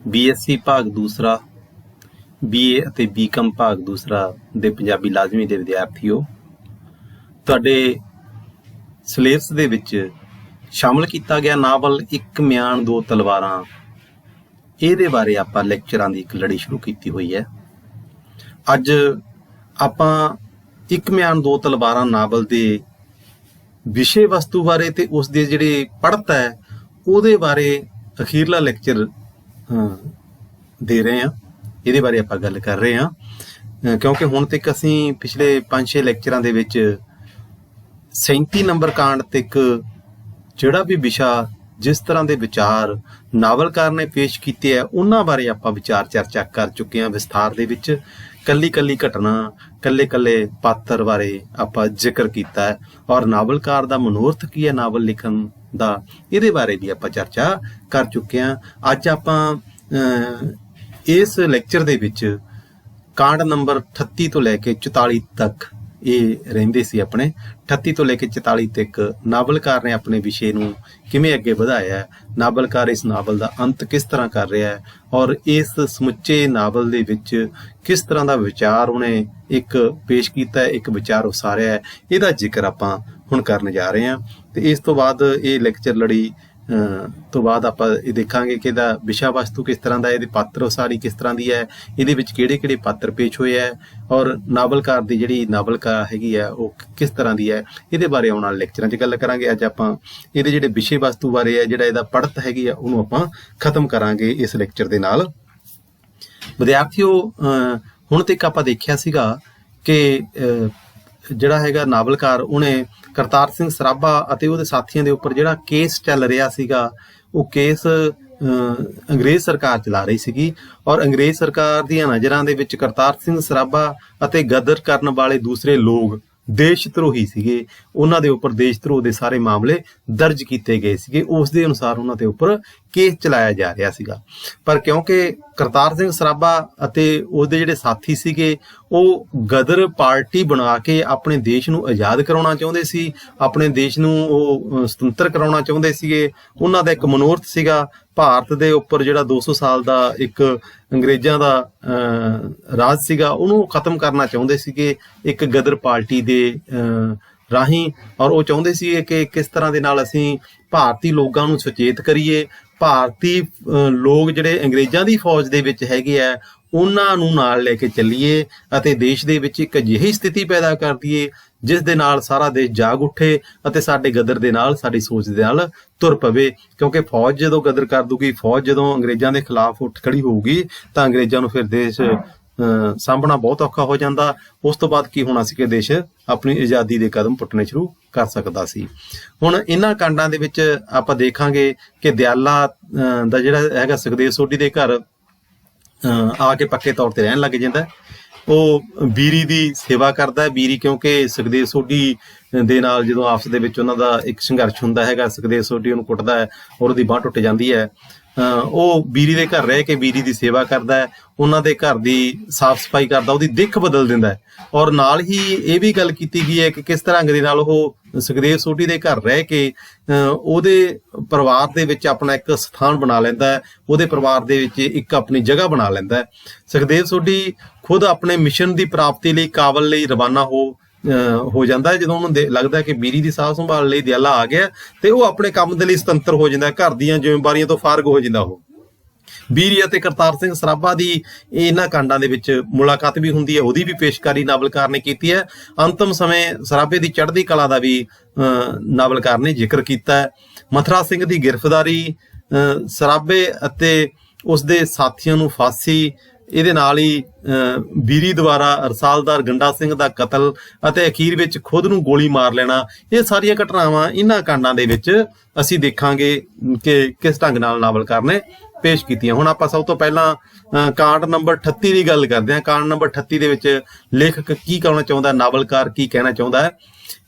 BSc ਭਾਗ ਦੂਸਰਾ, BA ਅਤੇ BCom ਭਾਗ ਦੂਸਰਾ ਦੇ ਪੰਜਾਬੀ ਲਾਜ਼ਮੀ ਦੇ ਵਿਦਿਆਰਥੀਓ, ਤੁਹਾਡੇ ਸਿਲੇਬਸ ਦੇ ਵਿੱਚ ਸ਼ਾਮਲ ਕੀਤਾ ਗਿਆ ਨਾਵਲ ਇੱਕ ਮਿਆਨ ਦੋ ਤਲਵਾਰਾਂ, ਇਹਦੇ ਬਾਰੇ ਆਪਾਂ ਲੈਕਚਰਾਂ ਦੀ ਇੱਕ ਲੜੀ ਸ਼ੁਰੂ ਕੀਤੀ ਹੋਈ ਹੈ। ਅੱਜ ਆਪਾਂ ਇੱਕ ਮਿਆਨ ਦੋ ਤਲਵਾਰਾਂ ਨਾਵਲ ਦੇ ਵਿਸ਼ੇ ਵਸਤੂ ਬਾਰੇ ਤੇ ਉਸ ਦੇ ਜਿਹੜੇ ਪੜ੍ਹਤ ਹੈ ਉਹਦੇ ਬਾਰੇ ਅਖੀਰਲਾ ਲੈਕਚਰ ਦੇ ਰਹੇ ਹਾਂ। ਇਹਦੇ ਬਾਰੇ ਆਪਾਂ ਗੱਲ ਕਰ ਰਹੇ ਹਾਂ ਕਿਉਂਕਿ ਹੁਣ ਤੱਕ ਅਸੀਂ ਪਿਛਲੇ 5-6 ਲੈਕਚਰਾਂ ਦੇ ਵਿੱਚ 37 ਨੰਬਰ ਕਾਂਡ ਤੱਕ ਜਿਹੜਾ ਵੀ ਵਿਸ਼ਾ ਜਿਸ ਤਰ੍ਹਾਂ ਦੇ ਵਿਚਾਰ ਨਾਵਲਕਾਰ ਨੇ ਪੇਸ਼ ਕੀਤੇ ਹੈ ਉਹਨਾਂ ਬਾਰੇ ਆਪਾਂ ਵਿਚਾਰ ਚਰਚਾ ਕਰ ਚੁੱਕੇ ਹਾਂ ਵਿਸਥਾਰ ਦੇ ਵਿੱਚ। ਕੱਲੀ ਕੱਲੀ ਘਟਨਾ, ਕੱਲੇ ਕੱਲੇ ਪਾਤਰ ਬਾਰੇ ਆਪਾਂ ਜ਼ਿਕਰ ਕੀਤਾ ਹੈ ਔਰ ਨਾਵਲਕਾਰ ਦਾ ਮਨੋਰਥ ਕੀ ਹੈ ਨਾਵਲ ਲਿਖਣ ਦਾ, ਇਹਦੇ ਬਾਰੇ ਵੀ ਆਪਾਂ ਚਰਚਾ ਕਰ ਚੁੱਕੇ ਹਾਂ। ਅੱਜ ਆਪਾਂ ਇਸ ਲੈਕਚਰ ਦੇ ਵਿੱਚ ਕਾਂਡ ਨੰਬਰ 38 ਤੋਂ ਲੈ ਕੇ 44 ਤੱਕ ਇਹ ਰਹਿੰਦੇ ਸੀ ਆਪਣੇ। 38 ਤੋਂ ਲੈ ਕੇ 44 ਤੱਕ ਨਾਵਲਕਾਰ ਨੇ ਆਪਣੇ ਵਿਸ਼ੇ ਨੂੰ ਕਿਵੇਂ ਅੱਗੇ ਵਧਾਇਆ ਹੈ, ਨਾਵਲਕਾਰ ਇਸ ਨਾਵਲ ਦਾ ਅੰਤ ਕਿਸ ਤਰ੍ਹਾਂ ਕਰ ਰਿਹਾ ਹੈ ਔਰ ਇਸ ਸਮੁੱਚੇ ਨਾਵਲ ਦੇ ਵਿੱਚ ਕਿਸ ਤਰ੍ਹਾਂ ਦਾ ਵਿਚਾਰ ਉਹਨੇ ਇੱਕ ਪੇਸ਼ ਕੀਤਾ ਹੈ, ਇੱਕ ਵਿਚਾਰ ਉਸਾਰਿਆ ਹੈ, ਇਹਦਾ ਜ਼ਿਕਰ ਆਪਾਂ ਹੁਣ ਕਰਨ ਜਾ ਰਹੇ ਹਾਂ। ਤੇ ਇਸ ਤੋਂ ਬਾਅਦ ਇਹ ਲੈਕਚਰ ਲੜੀ ਤੋਂ ਬਾਅਦ ਆਪਾਂ ਇਹ ਦੇਖਾਂਗੇ ਕਿ ਇਹਦਾ ਵਿਸ਼ਾ ਵਸਤੂ ਕਿਸ ਤਰ੍ਹਾਂ ਦਾ, ਇਹਦੀ ਪਾਤਰ ਉਸਾਰੀ ਕਿਸ ਤਰ੍ਹਾਂ ਦੀ ਹੈ, ਇਹਦੇ ਵਿੱਚ ਕਿਹੜੇ ਕਿਹੜੇ ਪਾਤਰ ਪੇਸ਼ ਹੋਏ ਹੈ ਔਰ ਨਾਵਲਕਾਰ ਦੀ ਜਿਹੜੀ ਨਾਵਲਕਾਰ ਹੈਗੀ ਹੈ ਉਹ ਕਿਸ ਤਰ੍ਹਾਂ ਦੀ ਹੈ, ਇਹਦੇ ਬਾਰੇ ਆਉਣ ਵਾਲੇ ਲੈਕਚਰਾਂ 'ਚ ਗੱਲ ਕਰਾਂਗੇ। ਅੱਜ ਆਪਾਂ ਇਹਦੇ ਜਿਹੜੇ ਵਿਸ਼ੇ ਵਸਤੂ ਬਾਰੇ ਹੈ, ਜਿਹੜਾ ਇਹਦਾ ਪੜ੍ਹਤ ਹੈਗੀ ਆ, ਉਹਨੂੰ ਆਪਾਂ ਖਤਮ ਕਰਾਂਗੇ ਇਸ ਲੈਕਚਰ ਦੇ ਨਾਲ। ਵਿਦਿਆਰਥੀਓ, ਹੁਣ ਤੱਕ ਆਪਾਂ ਦੇਖਿਆ ਸੀਗਾ ਕਿ ਜਿਹੜਾ ਹੈਗਾ ਨਾਵਲਕਾਰ ਉਹਨੇ ਕਰਤਾਰ ਸਿੰਘ ਸਰਾਭਾ ਅਤੇ ਉਹਦੇ ਸਾਥੀਆਂ ਦੇ ਉੱਪਰ ਜਿਹੜਾ ਕੇਸ ਚੱਲ ਰਿਹਾ ਸੀਗਾ, ਉਹ ਕੇਸ ਅੰਗਰੇਜ਼ ਸਰਕਾਰ ਚਲਾ ਰਹੀ ਸੀਗੀ ਔਰ ਅੰਗਰੇਜ਼ ਸਰਕਾਰ ਦੀਆਂ ਨਜ਼ਰਾਂ ਦੇ ਵਿੱਚ ਕਰਤਾਰ ਸਿੰਘ ਸਰਾਭਾ ਅਤੇ ਗਦਰ ਕਰਨ ਵਾਲੇ ਦੂਸਰੇ ਲੋਕ ਦੇਸ਼ ਧਰੋਹੀ ਸੀਗੇ। ਉਹਨਾਂ ਦੇ ਉੱਪਰ ਦੇਸ਼ ਧਰੋਹ ਦੇ ਸਾਰੇ ਮਾਮਲੇ ਦਰਜ ਕੀਤੇ ਗਏ ਸੀਗੇ, ਉਸ ਦੇ ਅਨੁਸਾਰ ਉਹਨਾਂ ਦੇ ਉੱਪਰ ਕੇਸ ਚਲਾਇਆ ਜਾ ਰਿਹਾ ਸੀਗਾ। ਪਰ ਕਿਉਂਕਿ ਕਰਤਾਰ ਸਿੰਘ ਸਰਾਭਾ ਅਤੇ ਉਹਦੇ ਜਿਹੜੇ ਸਾਥੀ ਸੀਗੇ ਉਹ ਗਦਰ ਪਾਰਟੀ ਬਣਾ ਕੇ ਆਪਣੇ ਦੇਸ਼ ਨੂੰ ਆਜ਼ਾਦ ਕਰਾਉਣਾ ਚਾਹੁੰਦੇ ਸੀ, ਆਪਣੇ ਦੇਸ਼ ਨੂੰ ਉਹ ਸੁਤੰਤਰ ਕਰਾਉਣਾ ਚਾਹੁੰਦੇ ਸੀਗੇ। ਉਹਨਾਂ ਦਾ ਇੱਕ ਮਨੋਰਥ ਸੀਗਾ ਭਾਰਤ ਦੇ ਉੱਪਰ ਜਿਹੜਾ 200 ਸਾਲ ਦਾ ਇੱਕ ਅੰਗਰੇਜ਼ਾਂ ਦਾ ਰਾਜ ਸੀਗਾ ਉਹਨੂੰ ਖਤਮ ਕਰਨਾ ਚਾਹੁੰਦੇ ਸੀਗੇ ਇੱਕ ਗਦਰ ਪਾਰਟੀ ਦੇ ਰਾਹੀਂ। ਔਰ ਉਹ ਚਾਹੁੰਦੇ ਸੀ ਕਿ ਕਿਸ ਤਰ੍ਹਾਂ ਦੇ ਨਾਲ ਅਸੀਂ ਭਾਰਤੀ ਲੋਕਾਂ ਨੂੰ ਸੁਚੇਤ ਕਰੀਏ, ਭਾਰਤੀ ਲੋਕ ਜਿਹੜੇ ਅੰਗਰੇਜ਼ਾਂ ਦੀ ਫੌਜ ਦੇ ਵਿੱਚ ਹੈਗੇ ਆ ਉਹਨਾਂ ਨੂੰ ਨਾਲ ਲੈ ਕੇ ਚੱਲੀਏ ਅਤੇ ਦੇਸ਼ ਦੇ ਵਿੱਚ ਇੱਕ ਅਜਿਹੀ ਸਥਿਤੀ ਪੈਦਾ ਕਰ ਦਈਏ ਜਿਸ ਦੇ ਨਾਲ ਸਾਰਾ ਦੇਸ਼ ਜਾਗ ਉੱਠੇ ਅਤੇ ਸਾਡੇ ਗਦਰ ਦੇ ਨਾਲ, ਸਾਡੀ ਸੋਚ ਦੇ ਨਾਲ ਤੁਰ ਪਵੇ। ਕਿਉਂਕਿ ਫੌਜ ਜਦੋਂ ਗਦਰ ਕਰ ਦੂਗੀ, ਫੌਜ ਜਦੋਂ ਅੰਗਰੇਜ਼ਾਂ ਦੇ ਖਿਲਾਫ ਉੱਠ ਖੜੀ ਹੋਊਗੀ ਤਾਂ ਅੰਗਰੇਜ਼ਾਂ ਨੂੰ ਫਿਰ ਦੇਸ਼ ਸਾਂਭਣਾ ਬਹੁਤ ਔਖਾ ਹੋ ਜਾਂਦਾ। ਉਸ ਤੋਂ ਬਾਅਦ ਕੀ ਹੋਣਾ ਸੀ ਕਿ ਦੇਸ਼ ਆਪਣੀ ਆਜ਼ਾਦੀ ਦੇ ਕਦਮ ਪੁੱਟਣੇ ਸ਼ੁਰੂ ਕਰ ਸਕਦਾ ਸੀ। ਹੁਣ ਇਹਨਾਂ ਕਾਂਡਾਂ ਦੇ ਵਿੱਚ ਆਪਾਂ ਦੇਖਾਂਗੇ ਕਿ ਦਿਆਲਾ ਦਾ ਜਿਹੜਾ ਹੈਗਾ ਸੁਖਦੇਵ ਸੋਢੀ ਦੇ ਘਰ ਆ ਕੇ ਪੱਕੇ ਤੌਰ ਤੇ ਰਹਿਣ ਲੱਗ ਜਾਂਦਾ। ਉਹ ਬੀਰੀ ਦੀ ਸੇਵਾ ਕਰਦਾ ਹੈ। ਬੀਰੀ ਕਿਉਂਕਿ ਸੁਖਦੇਵ ਸੋਢੀ ਦੇ ਨਾਲ ਜਦੋਂ ਆਪਸ ਦੇ ਵਿੱਚ ਉਹਨਾਂ ਦਾ ਇੱਕ ਸੰਘਰਸ਼ ਹੁੰਦਾ ਹੈਗਾ, ਸੁਖਦੇਵ ਸੋਢੀ ਉਹਨੂੰ ਕੁੱਟਦਾ ਹੈ ਔਰ ਉਹਦੀ ਬਾਂਹ ਟੁੱਟ ਜਾਂਦੀ ਹੈ। ਉਹ ਬੀਰੀ ਦੇ ਘਰ ਰਹਿ ਕੇ ਬੀਰੀ ਦੀ ਸੇਵਾ ਕਰਦਾ ਹੈ, ਉਹਨਾਂ ਦੇ ਘਰ ਦੀ ਸਾਫ਼ ਸਫਾਈ ਕਰਦਾ, ਉਹਦੀ ਦਿੱਖ ਬਦਲ ਦਿੰਦਾ ਹੈ। ਔਰ ਨਾਲ ਹੀ ਇਹ ਵੀ ਗੱਲ ਕੀਤੀ ਗਈ ਹੈ ਕਿ ਕਿਸ ਤਰ੍ਹਾਂ ਦੇ ਨਾਲ ਉਹ ਸੁਖਦੇਵ ਸੋਢੀ ਦੇ ਘਰ ਰਹਿ ਕੇ ਉਹਦੇ ਪਰਿਵਾਰ ਦੇ ਵਿੱਚ ਆਪਣਾ ਇੱਕ ਸਥਾਨ ਬਣਾ ਲੈਂਦਾ ਹੈ, ਉਹਦੇ ਪਰਿਵਾਰ ਦੇ ਵਿੱਚ ਇੱਕ ਆਪਣੀ ਜਗ੍ਹਾ ਬਣਾ ਲੈਂਦਾ ਹੈ। ਸੁਖਦੇਵ ਸੋਢੀ ਖੁਦ ਆਪਣੇ ਮਿਸ਼ਨ ਦੀ ਪ੍ਰਾਪਤੀ ਲਈ ਕਾਬਲ ਲਈ ਰਵਾਨਾ ਹੋ ਜਾਂਦਾ ਹੈ। ਜਦੋਂ ਉਹਨੂੰ ਲੱਗਦਾ ਕਿ ਬੀਰੀ ਦੀ ਸਾਂਭ ਸੰਭਾਲ ਲਈ ਦਿਆਲਾ ਆ ਗਿਆ ਤੇ ਉਹ ਆਪਣੇ ਕੰਮ ਦੇ ਲਈ ਸੁਤੰਤਰ ਹੋ ਜਾਂਦਾ, ਘਰ ਦੀਆਂ ਜ਼ਿੰਮੇਵਾਰੀਆਂ ਤੋਂ ਫਾਰਗ ਹੋ ਜਾਂਦਾ। ਉਹ ਬੀਰੀ ਅਤੇ ਕਰਤਾਰ ਸਿੰਘ ਸਰਾਭਾ ਦੀ ਇਹਨਾਂ ਕਾਂਡਾਂ ਦੇ ਵਿੱਚ ਮੁਲਾਕਾਤ ਵੀ ਹੁੰਦੀ ਹੈ, ਉਹਦੀ ਵੀ ਪੇਸ਼ਕਾਰੀ ਨਾਵਲਕਾਰ ਨੇ ਕੀਤੀ ਹੈ। ਅੰਤਮ ਸਮੇਂ ਸਰਾਭੇ ਦੀ ਚੜ੍ਹਦੀ ਕਲਾ ਦਾ ਵੀ ਨਾਵਲਕਾਰ ਨੇ ਜ਼ਿਕਰ ਕੀਤਾ ਹੈ। ਮਥੁਰਾ ਸਿੰਘ ਦੀ ਗ੍ਰਿਫਤਾਰੀ, ਸਰਾਭੇ ਅਤੇ ਉਸਦੇ ਸਾਥੀਆਂ ਨੂੰ ਫਾਂਸੀ, ਇਹਦੇ ਨਾਲ ਹੀ ਬੀਰੀ ਦੁਆਰਾ ਰਸਾਲਦਾਰ ਗੰਡਾ ਸਿੰਘ ਦਾ ਕਤਲ ਅਤੇ ਅਖੀਰ ਵਿੱਚ ਖੁਦ ਨੂੰ ਗੋਲੀ ਮਾਰ ਲੈਣਾ, ਇਹ ਸਾਰੀਆਂ ਘਟਨਾਵਾਂ ਇਹਨਾਂ ਕਾਂਡਾਂ ਦੇ ਵਿੱਚ ਅਸੀਂ ਦੇਖਾਂਗੇ ਕਿ ਕਿਸ ਢੰਗ ਨਾਲ ਨਾਵਲਕਾਰ ਨੇ ਪੇਸ਼ ਕੀਤੀਆਂ। ਹੁਣ ਆਪਾਂ ਸਭ ਤੋਂ ਪਹਿਲਾਂ ਕਾਂਡ ਨੰਬਰ 38 ਦੀ ਗੱਲ ਕਰਦੇ ਹਾਂ। ਕਾਂਡ ਨੰਬਰ 38 ਦੇ ਵਿੱਚ ਲੇਖਕ ਕੀ ਕਹਿਣਾ ਚਾਹੁੰਦਾ, ਨਾਵਲਕਾਰ ਕੀ ਕਹਿਣਾ ਚਾਹੁੰਦਾ ਹੈ।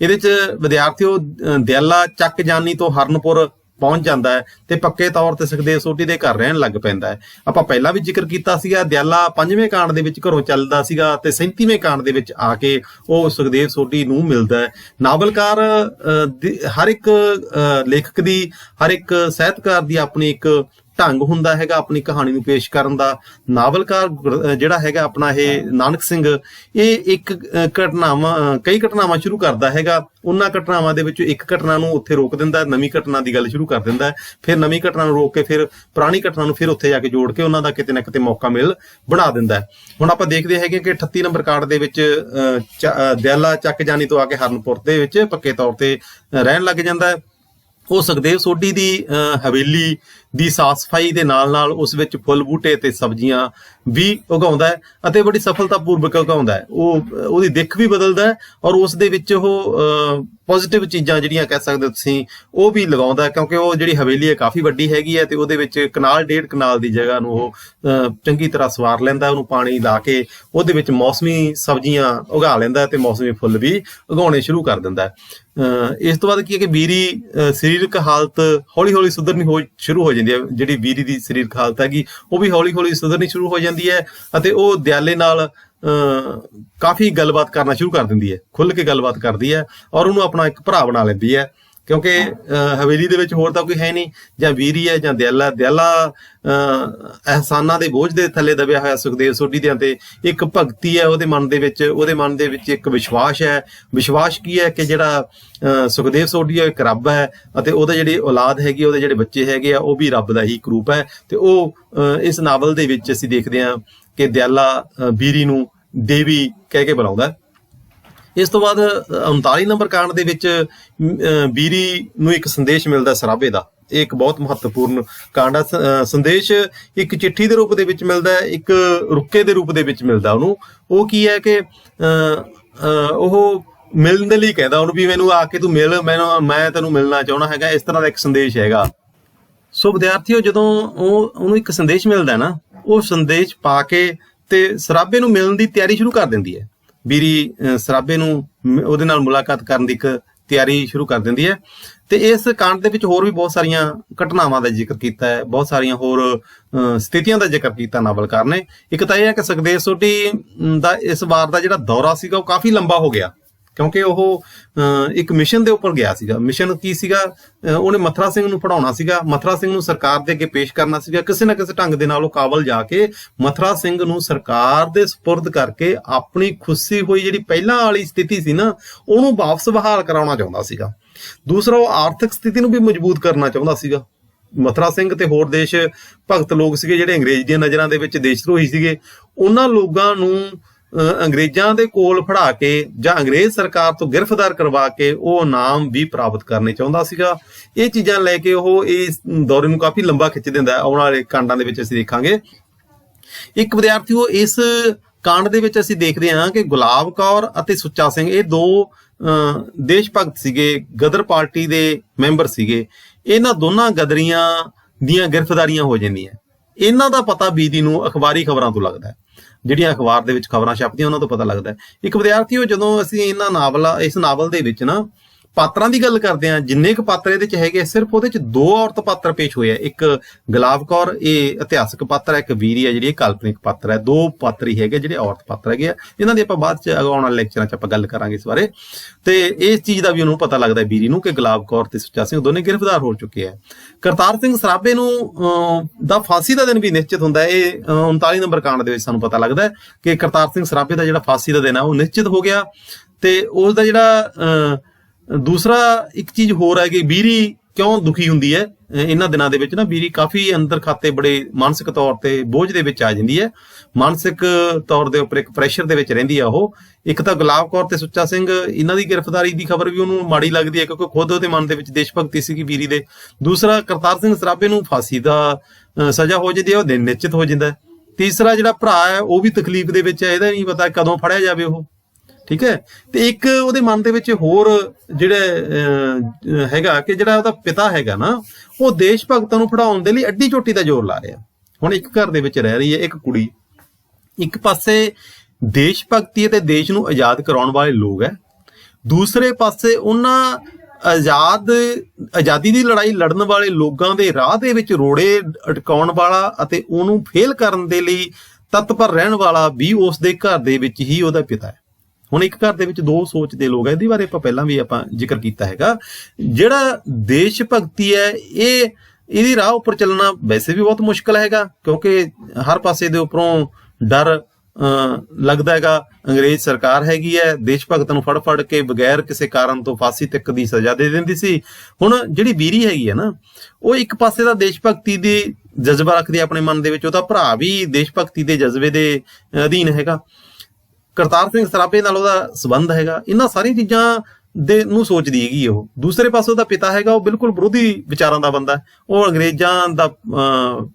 ਇਹਦੇ 'ਚ ਵਿਦਿਆਰਥੀਓ ਦਿਆਲਾ ਚੱਕ ਜਾਨੀ ਤੋਂ ਹਰਨਪੁਰ ਪਹੁੰਚ ਜਾਂਦਾ ਹੈ ਤੇ ਪੱਕੇ ਤੌਰ ਤੇ ਸੁਖਦੇਵ ਸੋਢੀ ਦੇ ਘਰ ਰਹਿਣ ਲੱਗ ਪੈਂਦਾ ਹੈ। ਆਪਾਂ ਪਹਿਲਾਂ ਵੀ ਜ਼ਿਕਰ ਕੀਤਾ ਸੀਗਾ, ਦਿਆਲਾ 5ਵੇਂ ਕਾਂਡ ਦੇ ਵਿੱਚ ਘਰੋਂ ਚੱਲਦਾ ਸੀਗਾ ਤੇ 37ਵੇਂ ਕਾਂਡ ਦੇ ਵਿੱਚ ਆ ਕੇ ਉਹ ਸੁਖਦੇਵ ਸੋਢੀ ਨੂੰ ਮਿਲਦਾ ਹੈ। ਨਾਵਲਕਾਰ ਹਰ ਇੱਕ ਲੇਖਕ ਦੀ, ਹਰ ਇੱਕ ਸਾਹਿਤਕਾਰ ਦੀ ਆਪਣੀ ਇੱਕ ਢੰਗ ਹੁੰਦਾ ਹੈਗਾ ਆਪਣੀ ਕਹਾਣੀ ਨੂੰ ਪੇਸ਼ ਕਰਨ ਦਾ। ਨਾਵਲਕਾਰ ਜਿਹੜਾ ਹੈਗਾ ਆਪਣਾ ਇਹ ਨਾਨਕ ਸਿੰਘ, ਇਹ ਇੱਕ ਕਈ ਘਟਨਾਵਾਂ ਸ਼ੁਰੂ ਕਰਦਾ ਹੈਗਾ। ਉਹਨਾਂ ਘਟਨਾਵਾਂ ਦੇ ਵਿੱਚੋਂ ਇੱਕ ਘਟਨਾ ਨੂੰ ਉੱਥੇ ਰੋਕ ਦਿੰਦਾ, ਨਵੀਂ ਘਟਨਾ ਦੀ ਗੱਲ ਸ਼ੁਰੂ ਕਰ ਦਿੰਦਾ, ਫਿਰ ਨਵੀਂ ਘਟਨਾ ਨੂੰ ਰੋਕ ਕੇ ਫਿਰ ਪੁਰਾਣੀ ਘਟਨਾ ਨੂੰ ਫਿਰ ਉੱਥੇ ਜਾ ਕੇ ਜੋੜ ਕੇ ਉਹਨਾਂ ਦਾ ਕਿਤੇ ਨਾ ਕਿਤੇ ਮੌਕਾ ਮਿਲ ਬਣਾ ਦਿੰਦਾ। ਹੁਣ ਆਪਾਂ ਦੇਖਦੇ ਹੈਗੇ ਕਿ 38 ਨੰਬਰ ਕਾਂਡ ਦੇ ਵਿੱਚ ਦਿਆਲਾ ਚੱਕ ਜਾਨੀ ਤੋਂ ਆ ਕੇ ਹਰਨਪੁਰ ਦੇ ਵਿੱਚ ਪੱਕੇ ਤੌਰ ਤੇ ਰਹਿਣ ਲੱਗ ਜਾਂਦਾ ਹੈ। ਉਹ ਸੁਖਦੇਵ ਸੋਢੀ ਦੀ ਹਵੇਲੀ ਦੀ ਸਾਫ਼ ਸਫਾਈ ਦੇ ਨਾਲ ਨਾਲ ਉਸ ਵਿੱਚ ਫੁੱਲ ਬੂਟੇ ਤੇ ਸਬਜ਼ੀਆਂ ਵੀ ਉਗਾਉਂਦਾ ਹੈ ਅਤੇ ਬੜੀ ਸਫਲਤਾਪੂਰਵਕ ਉਗਾਉਂਦਾ ਹੈ। ਉਹਦੀ ਦਿੱਖ ਵੀ ਬਦਲਦਾ ਹੈ ਔਰ ਉਸ ਦੇ ਵਿੱਚ ਉਹ ਪੋਜ਼ਿਟਿਵ ਚੀਜ਼ਾਂ ਜਿਹੜੀਆਂ ਕਹਿ ਸਕਦੇ ਹੋ ਤੁਸੀਂ ਉਹ ਵੀ ਲਗਾਉਂਦਾ, ਕਿਉਂਕਿ ਉਹ ਜਿਹੜੀ ਹਵੇਲੀ ਹੈ ਕਾਫੀ ਵੱਡੀ ਹੈਗੀ ਹੈ ਤੇ ਉਹਦੇ ਵਿੱਚ ਕਨਾਲ 1.5 ਕਨਾਲ ਦੀ ਜਗ੍ਹਾ ਨੂੰ ਉਹ ਚੰਗੀ ਤਰ੍ਹਾਂ ਸਵਾਰ ਲੈਂਦਾ, ਉਹਨੂੰ ਪਾਣੀ ਲਾ ਕੇ ਉਹਦੇ ਵਿੱਚ ਮੌਸਮੀ ਸਬਜ਼ੀਆਂ ਉਗਾ ਲੈਂਦਾ ਤੇ ਮੌਸਮੀ ਫੁੱਲ ਵੀ ਉਗਾਉਣੇ ਸ਼ੁਰੂ ਕਰ ਦਿੰਦਾ। ਇਸ ਤੋਂ ਬਾਅਦ ਕੀ ਹੈ ਕਿ ਵੀਰੀ ਸਰੀਰਕ ਹਾਲਤ ਹੌਲੀ ਹੌਲੀ ਸੁਧਰਨੀ ਸ਼ੁਰੂ ਹੋ ਜਾਂਦੀ ਹੈ। ਜਿਹੜੀ ਵੀਰੀ ਦੀ ਸਰੀਰਕ ਹਾਲਤ ਹੈਗੀ ਉਹ ਵੀ ਹੌਲੀ ਹੌਲੀ ਸੁਧਰਨੀ ਸ਼ੁਰੂ ਹੋ ਜਾਂਦੀ ਹੈ ਅਤੇ ਉਹ ਦਿਆਲੇ ਨਾਲ ਕਾਫੀ ਗੱਲਬਾਤ ਕਰਨਾ ਸ਼ੁਰੂ ਕਰ ਦਿੰਦੀ ਹੈ, ਖੁੱਲ੍ਹ ਕੇ ਗੱਲਬਾਤ ਕਰਦੀ ਹੈ ਔਰ ਉਹਨੂੰ ਆਪਣਾ ਇੱਕ ਭਰਾ ਬਣਾ ਲੈਂਦੀ ਹੈ, ਕਿਉਂਕਿ ਹਵੇਲੀ ਦੇ ਵਿੱਚ ਹੋਰ ਤਾਂ ਕੋਈ ਹੈ ਨਹੀਂ, ਜਾਂ ਵੀਰੀ ਹੈ ਜਾਂ ਦਿਆਲਾ। ਅਹਿਸਾਨਾਂ ਦੇ ਬੋਝ ਦੇ ਥੱਲੇ ਦਬਿਆ ਹੋਇਆ ਸੁਖਦੇਵ ਸੋਢੀ ਦੇ ਤੇ ਇੱਕ ਭਗਤੀ ਹੈ ਉਹਦੇ ਮਨ ਦੇ ਵਿੱਚ ਇੱਕ ਵਿਸ਼ਵਾਸ ਹੈ। ਵਿਸ਼ਵਾਸ ਕੀ ਹੈ ਕਿ ਜਿਹੜਾ ਸੁਖਦੇਵ ਸੋਢੀ ਹੈ ਇੱਕ ਰੱਬ ਹੈ ਅਤੇ ਉਹਦਾ ਜਿਹੜੀ ਔਲਾਦ ਹੈਗੀ, ਉਹਦੇ ਜਿਹੜੇ ਬੱਚੇ ਹੈਗੇ ਆ ਉਹ ਵੀ ਰੱਬ ਦਾ ਹੀ ਇੱਕ ਰੂਪ ਹੈ। ਤੇ ਉਹ ਇਸ ਨਾਵਲ ਦੇ ਵਿੱਚ ਅਸੀਂ ਦੇਖਦੇ ਹਾਂ ਕਿ ਦਿਆਲਾ ਵੀਰੀ ਨੂੰ ਦੇਵੀ ਕਹਿ ਕੇ ਬੁਲਾਉਂਦਾ। ਇਸ ਤੋਂ ਬਾਅਦ 39 ਨੰਬਰ ਕਾਂਡ ਦੇ ਵਿੱਚ ਵੀਰੀ ਨੂੰ ਇੱਕ ਸੰਦੇਸ਼ ਮਿਲਦਾ ਸਰਾਭੇ ਦਾ। ਇਹ ਇੱਕ ਬਹੁਤ ਮਹੱਤਵਪੂਰਨ ਕਾਂਡ ਹੈ। ਸੰਦੇਸ਼ ਇੱਕ ਚਿੱਠੀ ਦੇ ਰੂਪ ਦੇ ਵਿੱਚ ਮਿਲਦਾ ਹੈ, ਇੱਕ ਰੁੱਕੇ ਦੇ ਰੂਪ ਦੇ ਵਿੱਚ ਮਿਲਦਾ ਉਹਨੂੰ। ਉਹ ਕੀ ਹੈ ਕਿ ਉਹ ਮਿਲਣ ਦੇ ਲਈ ਕਹਿੰਦਾ ਉਹਨੂੰ ਵੀ ਮੈਨੂੰ ਆ ਕੇ ਤੂੰ ਮਿਲ, ਮੈਂ ਤੈਨੂੰ ਮਿਲਣਾ ਚਾਹੁੰਦਾ ਹੈਗਾ, ਇਸ ਤਰ੍ਹਾਂ ਦਾ ਇੱਕ ਸੰਦੇਸ਼ ਹੈਗਾ। ਸੋ ਵਿਦਿਆਰਥੀਓ, ਜਦੋਂ ਉਹਨੂੰ ਇੱਕ ਸੰਦੇਸ਼ ਮਿਲਦਾ ਨਾ, ਉਹ ਸੰਦੇਸ਼ ਪਾ ਕੇ ਤੇ ਸਰਾਭੇ ਨੂੰ ਮਿਲਣ ਦੀ ਤਿਆਰੀ ਸ਼ੁਰੂ ਕਰ ਦਿੰਦੀ ਹੈ। ਵੀਰੀ ਸਰਾਭੇ ਨੂੰ ਉਹਦੇ ਨਾਲ ਮੁਲਾਕਾਤ ਕਰਨ ਦੀ ਇੱਕ ਤਿਆਰੀ ਸ਼ੁਰੂ ਕਰ ਦਿੰਦੀ ਹੈ। ਤੇ ਇਸ ਕਾਂਡ ਦੇ ਵਿੱਚ ਹੋਰ ਵੀ ਬਹੁਤ ਸਾਰੀਆਂ ਘਟਨਾਵਾਂ ਦਾ ਜ਼ਿਕਰ ਕੀਤਾ ਹੈ, ਬਹੁਤ ਸਾਰੀਆਂ ਹੋਰ ਸਥਿਤੀਆਂ ਦਾ ਜ਼ਿਕਰ ਕੀਤਾ ਨਾਵਲਕਾਰ ਨੇ। ਇੱਕ ਤਾਂ ਇਹ ਹੈ ਕਿ ਸੁਖਦੇਵ ਸੋਢੀ ਦਾ ਇਸ ਵਾਰ ਦਾ ਜਿਹੜਾ ਦੌਰਾ ਸੀਗਾ ਉਹ ਕਾਫੀ ਲੰਬਾ ਹੋ ਗਿਆ, ਕਿਉਂਕਿ ਉਹ ਇੱਕ ਮਿਸ਼ਨ ਦੇ ਉੱਪਰ ਗਿਆ ਸੀਗਾ। ਮਿਸ਼ਨ ਕੀ ਸੀਗਾ? ਉਹਨੇ ਮਥੁਰਾ ਸਿੰਘ ਨੂੰ ਪੜ੍ਹਾਉਣਾ ਸੀਗਾ, ਮਥੁਰਾ ਸਿੰਘ ਨੂੰ ਸਰਕਾਰ ਦੇ ਅੱਗੇ ਪੇਸ਼ ਕਰਨਾ ਸੀਗਾ। ਕਿਸੇ ਨਾ ਕਿਸੇ ਢੰਗ ਦੇ ਨਾਲ ਉਹ ਕਾਬਲ ਜਾ ਕੇ ਮਥੁਰਾ ਸਿੰਘ ਨੂੰ ਸਰਕਾਰ ਦੇ ਸਪੁਰਦ ਕਰਕੇ ਆਪਣੀ ਖੁੱਸੀ ਹੋਈ ਜਿਹੜੀ ਪਹਿਲਾਂ ਵਾਲੀ ਸਥਿਤੀ ਸੀ ਨਾ, ਉਹਨੂੰ ਵਾਪਸ ਬਹਾਲ ਕਰਾਉਣਾ ਚਾਹੁੰਦਾ ਸੀਗਾ। ਦੂਸਰਾ, ਉਹ ਆਰਥਿਕ ਸਥਿਤੀ ਨੂੰ ਵੀ ਮਜ਼ਬੂਤ ਕਰਨਾ ਚਾਹੁੰਦਾ ਸੀਗਾ। ਮਥੁਰਾ ਸਿੰਘ ਤੇ ਹੋਰ ਦੇਸ਼ ਭਗਤ ਲੋਕ ਸੀਗੇ ਜਿਹੜੇ ਅੰਗਰੇਜ਼ ਦੀਆਂ ਨਜ਼ਰਾਂ ਦੇ ਵਿੱਚ ਦੇਸ਼ ਧਰੋਹੀ ਸੀਗੇ, ਉਹਨਾਂ ਲੋਕਾਂ ਨੂੰ ਅੰਗਰੇਜ਼ਾਂ ਦੇ ਕੋਲ ਫੜਾ ਕੇ ਜਾਂ ਅੰਗਰੇਜ਼ ਸਰਕਾਰ ਤੋਂ ਗਿਰਫਤਾਰ ਕਰਵਾ ਕੇ ਉਹ ਇਨਾਮ ਵੀ ਪ੍ਰਾਪਤ ਕਰਨੇ ਚਾਹੁੰਦਾ ਸੀਗਾ। ਇਹ ਚੀਜ਼ਾਂ ਲੈ ਕੇ ਉਹ ਇਸ ਦੌਰੇ ਨੂੰ ਕਾਫੀ ਲੰਬਾ ਖਿੱਚ ਦਿੰਦਾ। ਆਉਣ ਵਾਲੇ ਕਾਂਡਾਂ ਦੇ ਵਿੱਚ ਅਸੀਂ ਦੇਖਾਂਗੇ। ਇੱਕ ਵਿਦਿਆਰਥੀਓ, ਇਸ ਕਾਂਡ ਦੇ ਵਿੱਚ ਅਸੀਂ ਦੇਖਦੇ ਹਾਂ ਕਿ ਗੁਲਾਬ ਕੌਰ ਅਤੇ ਸੁੱਚਾ ਸਿੰਘ ਇਹ ਦੋ ਦੇਸ਼ ਭਗਤ ਸੀਗੇ, ਗਦਰ ਪਾਰਟੀ ਦੇ ਮੈਂਬਰ ਸੀਗੇ। ਇਹਨਾਂ ਦੋਨਾਂ ਗਦਰੀਆਂ ਦੀਆਂ ਗਿਰਫਤਾਰੀਆਂ ਹੋ ਜਾਂਦੀਆਂ। ਇਹਨਾਂ ਦਾ ਪਤਾ ਬੀਦੀ ਨੂੰ ਅਖਬਾਰੀ ਖਬਰਾਂ ਤੋਂ ਲੱਗਦਾ ਹੈ, ਜਿਹੜੀਆਂ ਅਖਬਾਰ ਦੇ ਵਿੱਚ ਖਬਰਾਂ ਛਪਦੀਆਂ ਉਹਨਾਂ ਤੋਂ ਪਤਾ ਲੱਗਦਾ ਹੈ। ਇੱਕ ਵਿਦਿਆਰਥੀਓ, ਜਦੋਂ ਅਸੀਂ ਇਸ ਨਾਵਲ ਦੇ ਵਿੱਚ ਨਾ ਪਾਤਰਾਂ ਦੀ ਗੱਲ ਕਰਦੇ ਹਾਂ, ਜਿੰਨੇ ਕੁ ਪਾਤਰ ਇਹਦੇ ਚ ਹੈਗੇ, ਸਿਰਫ ਉਹਦੇ ਚ 2 ਔਰਤ ਪਾਤਰ ਪੇਸ਼ ਹੋਏ ਆ। ਇੱਕ ਗੁਲਾਬ ਕੌਰ, ਇਹ ਇਤਿਹਾਸਕ ਪਾਤਰ ਹੈ, ਇੱਕ ਵੀਰੀ ਹੈ ਜਿਹੜੀ ਇਹ ਕਾਲਪਨਿਕ ਪਾਤਰ ਹੈ। 2 ਪਾਤਰ ਹੀ ਹੈਗੇ ਜਿਹੜੇ ਔਰਤ ਪਾਤਰ ਹੈਗੇ ਆ। ਇਹਨਾਂ ਦੀ ਆਪਾਂ ਬਾਅਦ ਚ ਆਉਣ ਵਾਲੇ ਲੈਕਚਰਾਂ ਚ ਆਪਾਂ ਗੱਲ ਕਰਾਂਗੇ ਇਸ ਬਾਰੇ। ਤੇ ਇਸ ਚੀਜ਼ ਦਾ ਵੀ ਉਹਨੂੰ ਪਤਾ ਲੱਗਦਾ ਵੀਰੀ ਨੂੰ ਕਿ ਗੁਲਾਬ ਕੌਰ ਤੇ ਸੁੱਚਾ ਸਿੰਘ ਦੋਨੇ ਗ੍ਰਿਫਤਾਰ ਹੋ ਚੁੱਕੇ ਆ। ਕਰਤਾਰ ਸਿੰਘ ਸਰਾਭੇ ਨੂੰ ਦਾ ਫਾਂਸੀ ਦਾ ਦਿਨ ਵੀ ਨਿਸ਼ਚਿਤ ਹੁੰਦਾ ਹੈ। ਇਹ 39 ਨੰਬਰ ਕਾਂਡ ਦੇ ਵਿੱਚ ਸਾਨੂੰ ਪਤਾ ਲੱਗਦਾ ਕਿ ਕਰਤਾਰ ਸਿੰਘ ਸਰਾਭੇ ਦਾ ਜਿਹੜਾ ਫਾਂਸੀ ਦਾ ਦਿਨ ਹੈ ਉਹ ਨਿਸ਼ਚਿਤ ਹੋ ਗਿਆ। ਤੇ ਉਸ ਦਾ ਜਿਹੜਾ ਦੂਸਰਾ ਇੱਕ ਚੀਜ਼ ਹੋਰ ਹੈ ਕਿ ਵੀਰੀ ਕਿਉਂ ਦੁਖੀ ਹੁੰਦੀ ਹੈ ਇਹਨਾਂ ਦਿਨਾਂ ਦੇ ਵਿੱਚ ਨਾ, ਵੀਰੀ ਕਾਫੀ ਅੰਦਰ ਖਾਤੇ ਬੜੇ ਮਾਨਸਿਕ ਤੌਰ ਤੇ ਬੋਝ ਦੇ ਵਿੱਚ ਆ ਜਾਂਦੀ ਹੈ। ਮਾਨਸਿਕ ਤੌਰ ਦੇ ਉੱਪਰ ਇੱਕ ਪ੍ਰੈਸ਼ਰ ਦੇ ਵਿੱਚ ਰਹਿੰਦੀ ਆ ਉਹ। ਇੱਕ ਤਾਂ ਗੁਲਾਬ ਕੌਰ ਤੇ ਸੁੱਚਾ ਸਿੰਘ, ਇਹਨਾਂ ਦੀ ਗ੍ਰਿਫਤਾਰੀ ਦੀ ਖਬਰ ਵੀ ਉਹਨੂੰ ਮਾੜੀ ਲੱਗਦੀ ਹੈ ਕਿਉਂਕਿ ਖੁਦ ਉਹਦੇ ਮਨ ਦੇ ਵਿੱਚ ਦੇਸ਼ ਭਗਤੀ ਸੀਗੀ ਵੀਰੀ ਦੇ। ਦੂਸਰਾ, ਕਰਤਾਰ ਸਿੰਘ ਸਰਾਭੇ ਨੂੰ ਫਾਂਸੀ ਦਾ ਸਜ਼ਾ ਹੋ ਜਾਂਦੀ ਹੈ, ਉਹ ਦਿਨ ਨਿਸ਼ਚਿਤ ਹੋ ਜਾਂਦਾ। ਤੀਸਰਾ, ਜਿਹੜਾ ਭਰਾ ਹੈ ਉਹ ਵੀ ਤਕਲੀਫ ਦੇ ਵਿੱਚ ਹੈ, ਇਹਦਾ ਨਹੀਂ ਪਤਾ ਕਦੋਂ ਫੜਿਆ ਜਾਵੇ ਉਹ। ਠੀਕ ਹੈ। ਤੇ ਇੱਕ ਉਹਦੇ ਮਨ ਦੇ ਵਿੱਚ ਹੋਰ ਜਿਹੜਾ ਹੈਗਾ ਕਿ ਜਿਹੜਾ ਉਹਦਾ ਪਿਤਾ ਹੈਗਾ ਨਾ, ਉਹ ਦੇਸ਼ ਭਗਤਾਂ ਨੂੰ ਫੜਾਉਣ ਦੇ ਲਈ ਅੱਡੀ ਚੋਟੀ ਦਾ ਜ਼ੋਰ ਲਾ ਰਿਹਾ। ਹੁਣ ਇੱਕ ਘਰ ਦੇ ਵਿੱਚ ਰਹਿ ਰਹੀ ਹੈ ਇੱਕ ਕੁੜੀ, ਇੱਕ ਪਾਸੇ ਦੇਸ਼ ਭਗਤੀ ਅਤੇ ਦੇਸ਼ ਨੂੰ ਆਜ਼ਾਦ ਕਰਾਉਣ ਵਾਲੇ ਲੋਕ ਹੈ, ਦੂਸਰੇ ਪਾਸੇ ਉਹਨਾਂ ਆਜ਼ਾਦੀ ਦੀ ਲੜਾਈ ਲੜਨ ਵਾਲੇ ਲੋਕਾਂ ਦੇ ਰਾਹ ਦੇ ਵਿੱਚ ਰੋੜੇ ਅਟਕਾਉਣ ਵਾਲਾ ਅਤੇ ਉਹਨੂੰ ਫੇਲ ਕਰਨ ਦੇ ਲਈ ਤਤਪਰ ਰਹਿਣ ਵਾਲਾ ਵੀ ਉਸ ਦੇ ਘਰ ਦੇ ਵਿੱਚ ਹੀ ਉਹਦਾ ਪਿਤਾ ਹੈ। ਹੁਣ ਇੱਕ ਘਰ ਦੇ ਵਿੱਚ 2 ਸੋਚ ਦੇ ਲੋਕ ਹੈ, ਇਹਦੇ ਬਾਰੇ ਆਪਾਂ ਪਹਿਲਾਂ ਵੀ ਜ਼ਿਕਰ ਕੀਤਾ ਹੈਗਾ। ਜਿਹੜਾ ਦੇਸ਼ ਭਗਤੀ ਹੈ ਇਹ ਇਹਦੀ ਰਾਹ ਉੱਪਰ ਚੱਲਣਾ ਵੈਸੇ ਵੀ ਬਹੁਤ ਮੁਸ਼ਕਲ ਹੈਗਾ, ਕਿਉਂਕਿ ਹਰ ਪਾਸੇ ਦੇ ਉੱਪਰੋਂ ਡਰ ਲੱਗਦਾ ਹੈਗਾ। ਅੰਗਰੇਜ਼ ਸਰਕਾਰ ਹੈਗੀ ਹੈ, ਦੇਸ਼ ਭਗਤਾਂ ਨੂੰ ਫੜ ਫੜ ਕੇ ਬਗੈਰ ਕਿਸੇ ਕਾਰਨ ਤੋਂ ਫਾਂਸੀ ਤੱਕ ਦੀ ਸਜ਼ਾ ਦੇ ਦਿੰਦੀ ਸੀ। ਹੁਣ ਜਿਹੜੀ ਬੀਰੀ ਹੈਗੀ ਹੈ ਨਾ, ਉਹ ਇੱਕ ਪਾਸੇ ਦਾ ਦੇਸ਼ ਭਗਤੀ ਦੇ ਜਜ਼ਬਾ ਰੱਖਦੀ ਆਪਣੇ ਮਨ ਦੇ ਵਿੱਚ, ਉਹਦਾ ਭਰਾ ਵੀ ਦੇਸ਼ ਭਗਤੀ ਦੇ ਜਜ਼ਬੇ ਦੇ ਅਧੀਨ ਹੈਗਾ, ਕਰਤਾਰ ਸਿੰਘ ਸਰਾਭੇ ਨਾਲ ਉਹਦਾ ਸੰਬੰਧ ਹੈਗਾ। ਇਹਨਾਂ ਸਾਰੀਆਂ ਚੀਜ਼ਾਂ ਦੇ ਨੂੰ ਸੋਚਦੀ ਹੈਗੀ ਉਹ। ਦੂਸਰੇ ਪਾਸੇ ਉਹਦਾ ਪਿਤਾ ਹੈਗਾ, ਉਹ ਬਿਲਕੁਲ ਵਿਰੋਧੀ ਵਿਚਾਰਾਂ ਦਾ ਬੰਦਾ, ਉਹ ਅੰਗਰੇਜ਼ਾਂ ਦਾ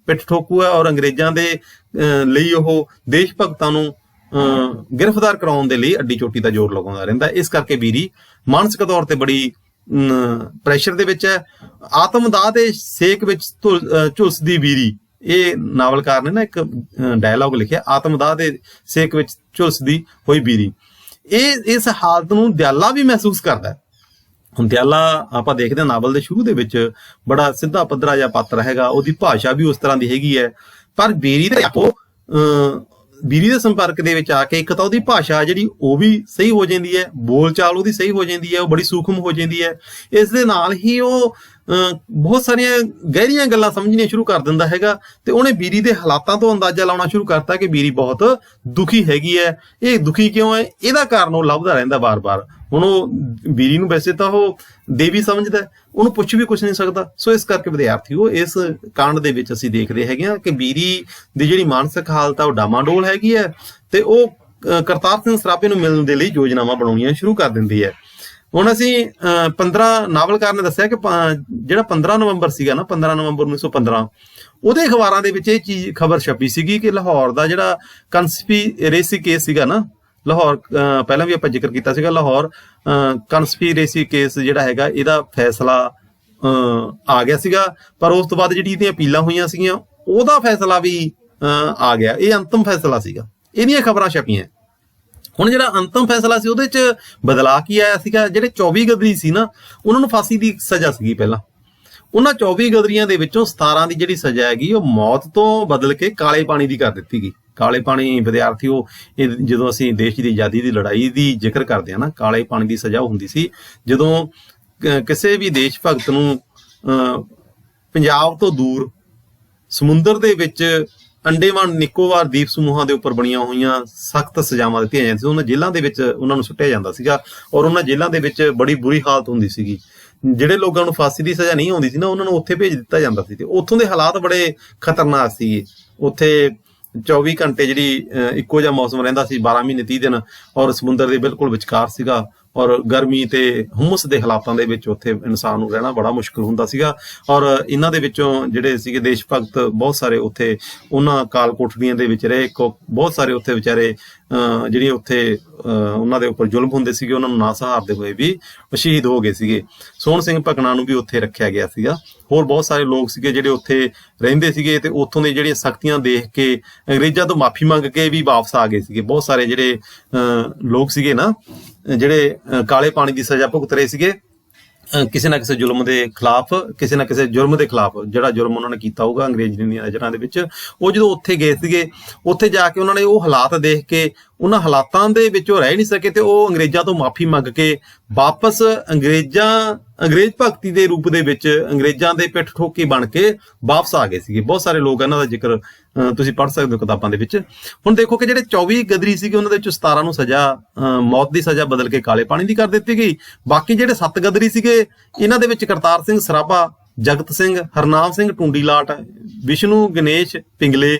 ਪਿੱਠ ਠੋਕੂ ਹੈ, ਔਰ ਅੰਗਰੇਜ਼ਾਂ ਦੇ ਲਈ ਉਹ ਦੇਸ਼ ਭਗਤਾਂ ਨੂੰ ਗ੍ਰਿਫਤਾਰ ਕਰਾਉਣ ਦੇ ਲਈ ਅੱਡੀ ਚੋਟੀ ਦਾ ਜ਼ੋਰ ਲਗਾਉਂਦਾ ਰਹਿੰਦਾ। ਇਸ ਕਰਕੇ ਬੀਰੀ ਮਾਨਸਿਕ ਤੌਰ ਤੇ ਬੜੀ ਪ੍ਰੈਸ਼ਰ ਦੇ ਵਿੱਚ ਹੈ। ਆਤਮਦਾਹ ਦੇ ਸੇਕ ਵਿੱਚ ਝੁਲਸਦੀ ਬੀਰੀ, ਇਹ ਨਾਵਲਕਾਰ ਨੇ ਨਾ ਇੱਕ ਡਾਇਲੌਗ ਲਿਖਿਆ, ਆਤਮਦਾਹ ਦੇ ਸੇਕ ਵਿੱਚ ਝੁਲਸਦੀ ਹੋਈ ਬੀਰੀ। ਇਸ ਹਾਲਤ ਨੂੰ ਦਿਆਲਾ ਵੀ ਮਹਿਸੂਸ ਕਰਦਾ। ਹੁਣ ਦਿਆਲਾ ਆਪਾਂ ਦੇਖਦੇ ਹਾਂ ਨਾਵਲ ਦੇ ਸ਼ੁਰੂ ਦੇ ਵਿੱਚ ਬੜਾ ਸਿੱਧਾ ਪੱਧਰਾ ਜਿਹਾ ਪਾਤਰ ਹੈਗਾ, ਉਹਦੀ ਭਾਸ਼ਾ ਵੀ ਉਸ ਤਰ੍ਹਾਂ ਦੀ ਹੈਗੀ ਹੈ। ਪਰ ਬੀਰੀ ਦੇ ਸੰਪਰਕ ਦੇ ਵਿੱਚ ਆ ਕੇ ਇੱਕ ਤਾਂ ਉਹਦੀ ਭਾਸ਼ਾ ਜਿਹੜੀ ਉਹ ਵੀ ਸਹੀ ਹੋ ਜਾਂਦੀ ਹੈ, ਬੋਲ ਚਾਲ ਉਹਦੀ ਸਹੀ ਹੋ ਜਾਂਦੀ ਹੈ, ਉਹ ਬੜੀ ਸੂਖਮ ਹੋ ਜਾਂਦੀ ਹੈ। ਇਸ ਦੇ ਨਾਲ ਹੀ ਉਹ ਬਹੁਤ ਸਾਰੀਆਂ ਗਹਿਰੀਆਂ ਗੱਲਾਂ ਸਮਝਣੀਆਂ ਸ਼ੁਰੂ ਕਰ ਦਿੰਦਾ ਹੈਗਾ, ਤੇ ਉਹਨੇ ਬੀਰੀ ਦੇ ਹਾਲਾਤਾਂ ਤੋਂ ਅੰਦਾਜ਼ਾ ਲਾਉਣਾ ਸ਼ੁਰੂ ਕਰਤਾ ਕਿ ਬੀਰੀ ਬਹੁਤ ਦੁਖੀ ਹੈਗੀ ਹੈ। ਇਹ ਦੁਖੀ ਕਿਉਂ ਹੈ, ਇਹਦਾ ਕਾਰਨ ਉਹ ਲੱਭਦਾ ਰਹਿੰਦਾ ਵਾਰ-ਵਾਰ। ਹੁਣ ਉਹ ਬੀਰੀ ਨੂੰ ਵੈਸੇ ਤਾਂ ਉਹ ਦੇਵੀ ਸਮਝਦਾ, ਉਹਨੂੰ ਪੁੱਛ ਵੀ ਕੁਛ ਨਹੀਂ ਸਕਦਾ। ਸੋ ਇਸ ਕਰਕੇ ਵਿਦਿਆਰਥੀ ਉਹ ਇਸ ਕਾਂਡ ਦੇ ਵਿੱਚ ਅਸੀਂ ਦੇਖਦੇ ਹੈਗੇ ਹਾਂ ਕਿ ਬੀਰੀ ਦੀ ਜਿਹੜੀ ਮਾਨਸਿਕ ਹਾਲਤ ਆ ਉਹ ਡਾਮਾਡੋਲ ਹੈਗੀ ਹੈ, ਤੇ ਉਹ ਕਰਤਾਰ ਸਿੰਘ ਸਰਾਭੇ ਨੂੰ ਮਿਲਣ ਦੇ ਲਈ ਯੋਜਨਾਵਾਂ ਬਣਾਉਣੀਆਂ ਸ਼ੁਰੂ ਕਰ ਦਿੰਦੀ ਹੈ। ਹੁਣ ਅਸੀਂ 15 ਨਾਵਲਕਾਰ ਨੇ ਦੱਸਿਆ ਕਿ ਜਿਹੜਾ 15 ਨਵੰਬਰ ਸੀਗਾ ਨਾ, 15 ਨਵੰਬਰ 1915, ਉਹਦੇ ਅਖਬਾਰਾਂ ਦੇ ਵਿੱਚ ਇਹ ਚੀਜ਼ ਖਬਰ ਛਪੀ ਸੀਗੀ ਕਿ ਲਾਹੌਰ ਦਾ ਜਿਹੜਾ ਕਨਸਪੀਰੇਸੀ ਕੇਸ ਸੀਗਾ ਨਾ, ਲਾਹੌਰ ਪਹਿਲਾਂ ਵੀ ਆਪਾਂ ਜ਼ਿਕਰ ਕੀਤਾ ਸੀਗਾ, ਲਾਹੌਰ ਕਨਸਪੀਰੇਸੀ ਕੇਸ ਜਿਹੜਾ ਹੈਗਾ ਇਹਦਾ ਫੈਸਲਾ ਆ ਗਿਆ ਸੀਗਾ। ਪਰ ਉਸ ਤੋਂ ਬਾਅਦ ਜਿਹੜੀ ਇਹਦੀਆਂ ਅਪੀਲਾਂ ਹੋਈਆਂ ਸੀਗੀਆਂ ਉਹਦਾ ਫੈਸਲਾ ਵੀ ਆ ਗਿਆ। ਇਹ ਅੰਤਮ ਫੈਸਲਾ ਸੀਗਾ, ਇਹਦੀਆਂ ਖਬਰਾਂ ਛਪੀਆਂ। ਹੁਣ ਜਿਹੜਾ ਅੰਤਮ ਫੈਸਲਾ ਸੀ ਉਹਦੇ 'ਚ ਬਦਲਾਅ ਕੀ ਆਇਆ ਸੀਗਾ, ਜਿਹੜੇ 24 ਗਦਰੀ ਸੀ ਨਾ, ਉਹਨਾਂ ਨੂੰ ਫਾਂਸੀ ਦੀ ਸਜ਼ਾ ਸੀਗੀ ਪਹਿਲਾਂ। ਉਹਨਾਂ 24 ਗਦਰੀਆਂ ਦੇ ਵਿੱਚੋਂ 17 ਦੀ ਜਿਹੜੀ ਸਜ਼ਾ ਹੈਗੀ ਉਹ ਮੌਤ ਤੋਂ ਬਦਲ ਕੇ ਕਾਲੇ ਪਾਣੀ ਦੀ ਕਰ ਦਿੱਤੀ ਗਈ। ਕਾਲੇ ਪਾਣੀ ਵਿਦਿਆਰਥੀਓ, ਜਦੋਂ ਅਸੀਂ ਦੇਸ਼ ਦੀ ਆਜ਼ਾਦੀ ਦੀ ਲੜਾਈ ਦੀ ਜ਼ਿਕਰ ਕਰਦੇ ਹਾਂ ਨਾ, ਕਾਲੇ ਪਾਣੀ ਦੀ ਸਜ਼ਾ ਹੁੰਦੀ ਸੀ ਜਦੋਂ ਕਿਸੇ ਵੀ ਦੇਸ਼ ਭਗਤ ਨੂੰ ਪੰਜਾਬ ਤੋਂ ਦੂਰ ਸਮੁੰਦਰ ਦੇ ਵਿੱਚ ਅੰਡੇਮਾਨ ਨਿਕੋਬਾਰ ਦੀਪ ਸਮੂਹਾਂ ਦੇ ਉੱਪਰ ਬਣੀਆਂ ਹੋਈਆਂ ਸਖਤ ਸਜ਼ਾਵਾਂ ਦਿੱਤੀਆਂ ਜਾਂਦੀਆਂ ਸੀ। ਉਹਨਾਂ ਜੇਲ੍ਹਾਂ ਦੇ ਵਿੱਚ ਉਹਨਾਂ ਨੂੰ ਸੁੱਟਿਆ ਜਾਂਦਾ ਸੀਗਾ, ਔਰ ਉਹਨਾਂ ਜੇਲ੍ਹਾਂ ਦੇ ਵਿੱਚ ਬੜੀ ਬੁਰੀ ਹਾਲਤ ਹੁੰਦੀ ਸੀਗੀ। ਜਿਹੜੇ ਲੋਕਾਂ ਨੂੰ ਫਾਂਸੀ ਦੀ ਸਜ਼ਾ ਨਹੀਂ ਆਉਂਦੀ ਸੀ ਨਾ, ਉਹਨਾਂ ਨੂੰ ਉੱਥੇ ਭੇਜ ਦਿੱਤਾ ਜਾਂਦਾ ਸੀ, ਤੇ ਉੱਥੋਂ ਦੇ ਹਾਲਾਤ ਬੜੇ ਖਤਰਨਾਕ ਸੀ। ਉੱਥੇ 24 ਘੰਟੇ ਜਿਹੜੀ ਇੱਕੋ ਜਿਹਾ ਮੌਸਮ ਰਹਿੰਦਾ ਸੀ, 12 ਮਹੀਨੇ 30 ਦਿਨ, ਔਰ ਸਮੁੰਦਰ ਦੇ ਬਿਲਕੁਲ ਵਿਚਕਾਰ ਸੀਗਾ, ਔਰ ਗਰਮੀ ਤੇ ਹੁਮਸ ਦੇ ਹਾਲਾਤਾਂ ਦੇ ਵਿੱਚ ਉੱਥੇ ਇਨਸਾਨ ਨੂੰ ਰਹਿਣਾ ਬੜਾ ਮੁਸ਼ਕਲ ਹੁੰਦਾ ਸੀਗਾ। ਔਰ ਇਹਨਾਂ ਦੇ ਵਿੱਚੋਂ ਜਿਹੜੇ ਸੀਗੇ ਦੇਸ਼ ਭਗਤ ਬਹੁਤ ਸਾਰੇ ਉੱਥੇ ਉਹਨਾਂ ਕਾਲ ਕੋਠੜੀਆਂ ਦੇ ਵਿੱਚ ਰਹੇ। ਬਹੁਤ ਸਾਰੇ ਉੱਥੇ ਵਿਚਾਰੇ ਜਿਹੜੇ ਉੱਥੇ ਉਹਨਾਂ ਦੇ ਉੱਪਰ ਜ਼ੁਲਮ ਹੁੰਦੇ ਸੀਗੇ, ਉਹਨਾਂ ਨੂੰ ਨਾ ਸਹਾਰਦੇ ਹੋਏ ਵੀ ਸ਼ਹੀਦ ਹੋ ਗਏ ਸੀਗੇ। ਸੋਹਣ ਸਿੰਘ ਭਕਨਾ ਨੂੰ ਵੀ ਉੱਥੇ ਰੱਖਿਆ ਗਿਆ ਸੀਗਾ। ਹੋਰ ਬਹੁਤ ਸਾਰੇ ਲੋਕ ਸੀਗੇ ਜਿਹੜੇ ਉੱਥੇ ਰਹਿੰਦੇ ਸੀਗੇ, ਤੇ ਉੱਥੋਂ ਦੇ ਜਿਹੜੀਆਂ ਸਖਤੀਆਂ ਦੇਖ ਕੇ ਅੰਗਰੇਜ਼ਾਂ ਤੋਂ ਮਾਫੀ ਮੰਗ ਕੇ ਵੀ ਵਾਪਸ ਆ ਗਏ ਸੀਗੇ। ਬਹੁਤ ਸਾਰੇ ਜਿਹੜੇ ਲੋਕ ਸੀਗੇ ਨਾ, ਜਿਹੜੇ ਕਾਲੇ ਪਾਣੀ ਦੀ ਸਜ਼ਾ ਭੁਗਤ ਰਹੇ ਸੀਗੇ, ਕਿਸੇ ਨਾ ਕਿਸੇ ਜ਼ੁਲਮ ਦੇ ਖਿਲਾਫ, ਕਿਸੇ ਨਾ ਕਿਸੇ ਜੁਰਮ ਦੇ ਖਿਲਾਫ, ਜਿਹੜਾ ਜੁਰਮ ਉਹਨਾਂ ਨੇ ਕੀਤਾ ਹੋਊਗਾ ਅੰਗਰੇਜ਼ ਦੀਆਂ ਨਜ਼ਰਾਂ ਦੇ ਵਿੱਚ, ਉਹ ਜਦੋਂ ਉੱਥੇ ਗਏ ਸੀਗੇ, ਉੱਥੇ ਜਾ ਕੇ ਉਹਨਾਂ ਨੇ ਉਹ ਹਾਲਾਤ ਦੇਖ ਕੇ ਉਹਨਾਂ ਹਾਲਾਤਾਂ ਦੇ ਵਿੱਚੋਂ ਰਹਿ ਨਹੀਂ ਸਕੇ, ਤੇ ਉਹ ਅੰਗਰੇਜ਼ਾਂ ਤੋਂ ਮਾਫੀ ਮੰਗ ਕੇ ਵਾਪਸ ਅੰਗਰੇਜ਼ ਭਗਤੀ ਦੇ ਰੂਪ ਦੇ ਵਿੱਚ ਅੰਗਰੇਜ਼ਾਂ ਦੇ ਪਿੱਠ ਠੋਕੀ ਬਣ ਕੇ ਵਾਪਸ ਆ ਗਏ ਸੀਗੇ। ਬਹੁਤ ਸਾਰੇ ਲੋਕ ਇਹਨਾਂ ਦਾ ਜ਼ਿਕਰ ਤੁਸੀਂ ਪੜ੍ਹ ਸਕਦੇ ਹੋ ਕਿਤਾਬਾਂ ਦੇ ਵਿੱਚ। ਹੁਣ ਦੇਖੋ ਕਿ ਜਿਹੜੇ 24 ਗਦਰੀ ਸੀਗੇ ਉਹਨਾਂ ਦੇ ਵਿੱਚ 17 ਨੂੰ ਸਜ਼ਾ, ਮੌਤ ਦੀ ਸਜ਼ਾ ਬਦਲ ਕੇ ਕਾਲੇ ਪਾਣੀ ਦੀ ਕਰ ਦਿੱਤੀ ਗਈ। ਬਾਕੀ ਜਿਹੜੇ 7 ਗਦਰੀ ਸੀਗੇ, ਇਹਨਾਂ ਦੇ ਵਿੱਚ ਕਰਤਾਰ ਸਿੰਘ ਸਰਾਭਾ, ਜਗਤ ਸਿੰਘ, ਹਰਨਾਮ ਸਿੰਘ ਟੁੰਡੀਲਾਟ, ਵਿਸ਼ਨੂੰ ਗਣੇਸ਼ ਪਿੰਗਲੇ,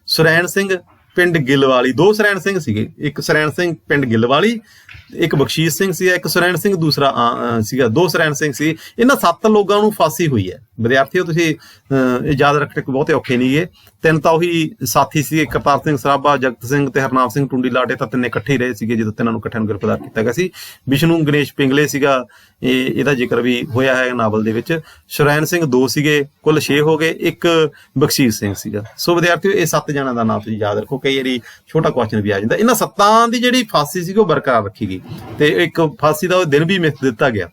ਸੁਰੈਣ ਸਿੰਘ ਪਿੰਡ ਗਿੱਲਵਾਲੀ, 2 ਸੁਰੈਣ ਸਿੰਘ ਸੀਗੇ, ਇੱਕ ਸੁਰੈਣ ਸਿੰਘ ਪਿੰਡ ਗਿੱਲਵਾਲੀ, ਇੱਕ ਬਖਸ਼ੀਸ਼ ਸਿੰਘ ਸੀਗਾ, ਇੱਕ ਸੁਰੈਣ ਸਿੰਘ ਦੂਸਰਾ ਸੀਗਾ, 2 ਸੁਰੈਣ ਸਿੰਘ ਸੀ। ਇਹਨਾਂ 7 ਲੋਕਾਂ ਨੂੰ ਫਾਂਸੀ ਹੋਈ ਹੈ। ਵਿਦਿਆਰਥੀਓ ਤੁਸੀਂ ਇਹ ਯਾਦ ਰੱਖਣੇ ਬਹੁਤੇ ਔਖੇ ਨਹੀਂ ਗੇ। 3 ਤਾਂ ਉਹੀ ਸਾਥੀ ਸੀਗੇ, ਕਰਤਾਰ ਸਿੰਘ ਸਰਾਭਾ, ਜਗਤ ਸਿੰਘ ਤੇ ਹਰਨਾਮ ਸਿੰਘ ਟੁੰਡੀਲਾਟ, ਇਹ ਤਾਂ 3 ਇਕੱਠੇ ਹੀ ਰਹੇ ਸੀਗੇ ਜਦੋਂ 3 ਨੂੰ ਇਕੱਠਿਆਂ ਨੂੰ ਗ੍ਰਿਫਤਾਰ ਕੀਤਾ ਗਿਆ ਸੀ। ਵਿਸ਼ਨੂੰ ਗਣੇਸ਼ ਪਿੰਗਲੇ ਸੀਗਾ, ਇਹਦਾ ਜ਼ਿਕਰ ਵੀ ਹੋਇਆ ਹੈ ਨਾਵਲ ਦੇ ਵਿੱਚ। ਸੁਰੈਣ ਸਿੰਘ 2 ਸੀਗੇ, ਕੁੱਲ 6 ਹੋ ਗਏ, ਇੱਕ ਬਖਸ਼ੀਸ਼ ਸਿੰਘ ਸੀਗਾ। ਸੋ ਵਿਦਿਆਰਥੀਓ ਇਹ 7 ਜਣਾਂ ਦਾ ਨਾਮ ਤੁਸੀਂ ਯਾਦ ਰੱਖੋ, ਕਈ ਵਾਰੀ ਛੋਟਾ ਕੁਐਸਚਨ ਵੀ ਆ ਜਾਂਦਾ। ਇਹਨਾਂ 7 ਦੀ ਜਿਹੜੀ ਫਾਂਸੀ ਸੀਗੀ ਉਹ ਬਰਕਰਾਰ ਰੱਖੀ ਗਈ, ਤੇ ਇੱਕ ਫਾਂਸੀ ਦਾ ਦਿਨ ਵੀ ਮਿਥ ਦਿੱਤਾ ਗਿਆ।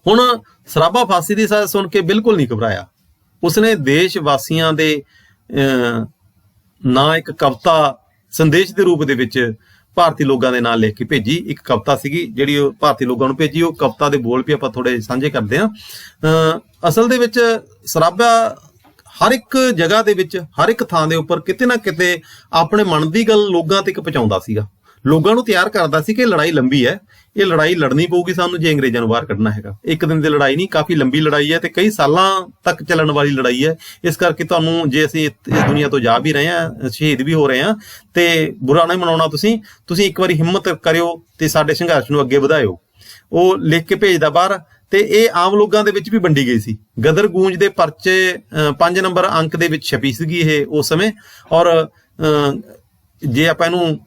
ਹੁਣ ਸਰਾਭਾ ਫਾਂਸੀ ਦੀ ਸਜ਼ਾ ਸੁਣ ਕੇ ਬਿਲਕੁਲ ਨਹੀਂ ਘਬਰਾਇਆ। ਉਸਨੇ ਦੇਸ਼ ਵਾਸੀਆਂ ਦੇ ਨਾਂ ਇੱਕ ਕਵਿਤਾ ਸੰਦੇਸ਼ ਦੇ ਰੂਪ ਦੇ ਵਿੱਚ ਭਾਰਤੀ ਲੋਕਾਂ ਦੇ ਨਾਂ ਲਿਖ ਕੇ ਭੇਜੀ। ਇੱਕ ਕਵਿਤਾ ਸੀਗੀ ਜਿਹੜੀ ਉਹ ਭਾਰਤੀ ਲੋਕਾਂ ਨੂੰ ਭੇਜੀ। ਉਹ ਕਵਿਤਾ ਦੇ ਬੋਲ ਵੀ ਆਪਾਂ ਥੋੜੇ ਸਾਂਝੇ ਕਰਦੇ ਹਾਂ। ਅਸਲ ਦੇ ਵਿੱਚ ਸਰਾਭਾ ਹਰ ਇੱਕ ਜਗ੍ਹਾ ਦੇ ਵਿੱਚ, ਹਰ ਇੱਕ ਥਾਂ ਦੇ ਉੱਪਰ ਕਿਤੇ ਨਾ ਕਿਤੇ ਆਪਣੇ ਮਨ ਦੀ ਗੱਲ ਲੋਕਾਂ ਤੱਕ ਪਹੁੰਚਾਉਂਦਾ ਸੀਗਾ, ਲੋਕਾਂ ਨੂੰ ਤਿਆਰ ਕਰਦਾ ਸੀ ਕਿ ਲੜਾਈ ਲੰਬੀ ਹੈ, ਇਹ ਲੜਾਈ ਲੜਨੀ ਪਊਗੀ ਸਾਨੂੰ ਜੇ ਅੰਗਰੇਜ਼ਾਂ ਨੂੰ ਬਾਹਰ ਕੱਢਣਾ ਹੈਗਾ। ਇੱਕ ਦਿਨ ਦੀ ਲੜਾਈ ਨਹੀਂ, ਕਾਫੀ ਲੰਬੀ ਲੜਾਈ ਹੈ ਤੇ ਕਈ ਸਾਲਾਂ ਤੱਕ ਚੱਲਣ ਵਾਲੀ ਲੜਾਈ ਹੈ। ਇਸ ਕਰਕੇ ਤੁਹਾਨੂੰ ਜੇ ਅਸੀਂ ਇਸ ਦੁਨੀਆ ਤੋਂ ਜਾ ਵੀ ਰਹੇ ਹਾਂ, ਸ਼ਹੀਦ ਵੀ ਹੋ ਰਹੇ ਹਾਂ, ਤੇ ਬੁਰਾ ਨਹੀਂ ਮਨਾਉਣਾ। ਤੁਸੀਂ ਇੱਕ ਵਾਰੀ ਹਿੰਮਤ ਕਰਿਓ ਤੇ ਸਾਡੇ ਸੰਘਰਸ਼ ਨੂੰ ਅੱਗੇ ਵਧਾਇਓ। ਉਹ ਲਿਖ ਕੇ ਭੇਜਦਾ ਬਾਹਰ, ਤੇ ਇਹ ਆਮ ਲੋਕਾਂ ਦੇ ਵਿੱਚ ਵੀ ਵੰਡੀ ਗਈ ਸੀ। ਗਦਰ ਗੂੰਜ ਦੇ ਪਰਚੇ 5 ਨੰਬਰ ਅੰਕ ਦੇ ਵਿੱਚ ਛਪੀ ਸੀਗੀ ਇਹ ਉਸ ਸਮੇਂ। ਔਰ ਜੇ ਆਪਾਂ ਇਹਨੂੰ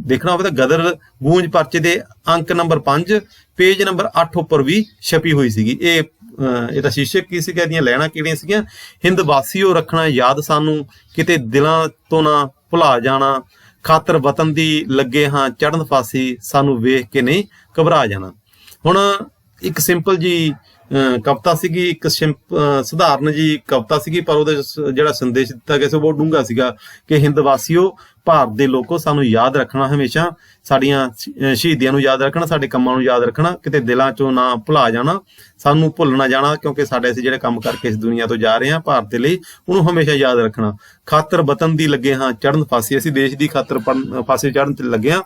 ਦੇਖਣਾ ਹੋਵੇ ਤਾਂ ਗਦਰ ਗੂੰਜ ਪਰਚੇ ਦੇ ਅੰਕ ਨੰਬਰ 5 ਪੇਜ ਨੰਬਰ 8 ਉੱਪਰ ਵੀ ਛਪੀ ਹੋਈ ਸੀਗੀ। ਇਹਦਾ ਸ਼ੀਰਸ਼ਕ ਕੀ ਸੀਗਾ, ਇਹਦੀਆਂ ਲੈਣਾ ਕਿਹੜੀਆਂ ਸੀਗੀਆਂ? ਹਿੰਦ ਵਾਸੀਓ ਰੱਖਣਾ ਯਾਦ ਸਾਨੂੰ, ਕਿਤੇ ਦਿਲਾਂ ਤੋਂ ਨਾ ਭੁਲਾ ਜਾਣਾ, ਖਾਤਰ ਵਤਨ ਦੀ ਲੱਗੇ ਹਾਂ ਚੜ੍ਹਨ ਫਾਸੀ, ਸਾਨੂੰ ਵੇਖ ਕੇ ਨਹੀਂ ਘਬਰਾ ਜਾਣਾ। ਹੁਣ ਇੱਕ ਸਿੰਪਲ ਜੀ ਕਵਿਤਾ ਸੀਗੀ, ਇੱਕ ਸਧਾਰਨ ਜੀ ਕਵਿਤਾ ਸੀਗੀ, ਪਰ ਉਹਦੇ ਜਿਹੜਾ ਸੰਦੇਸ਼ ਦਿੱਤਾ ਗਿਆ ਸੀ ਉਹ ਬਹੁਤ ਡੂੰਘਾ ਸੀਗਾ ਕਿ ਹਿੰਦ ਵਾਸੀਓ, ਭਾਰਤ ਦੇ ਲੋਕੋ, ਸਾਨੂੰ ਯਾਦ ਰੱਖਣਾ ਹਮੇਸ਼ਾ, ਸਾਡੀਆਂ ਸ਼ਹੀਦੀਆਂ ਨੂੰ ਯਾਦ ਰੱਖਣਾ, ਸਾਡੇ ਕੰਮਾਂ ਨੂੰ ਯਾਦ ਰੱਖਣਾ, ਕਿਤੇ ਦਿਲਾਂ ਚੋਂ ਨਾ ਭੁਲਾ ਜਾਣਾ, ਸਾਨੂੰ ਭੁੱਲ ਨਾ ਜਾਣਾ, ਕਿਉਂਕਿ ਸਾਡੇ ਅਸੀਂ ਜਿਹੜੇ ਕੰਮ ਕਰਕੇ ਇਸ ਦੁਨੀਆ ਤੋਂ ਜਾ ਰਹੇ ਹਾਂ ਭਾਰਤ ਦੇ ਲਈ, ਉਹਨੂੰ ਹਮੇਸ਼ਾ ਯਾਦ ਰੱਖਣਾ। ਖਾਤਰ ਵਤਨ ਦੀ ਲੱਗੇ ਹਾਂ ਚੜ੍ਹਨ ਫਾਸੀ, ਅਸੀਂ ਦੇਸ਼ ਦੀ ਖਾਤਰ ਫਾਸੀ ਚੜ੍ਹਨ ਤੇ ਲੱਗੇ ਹਾਂ,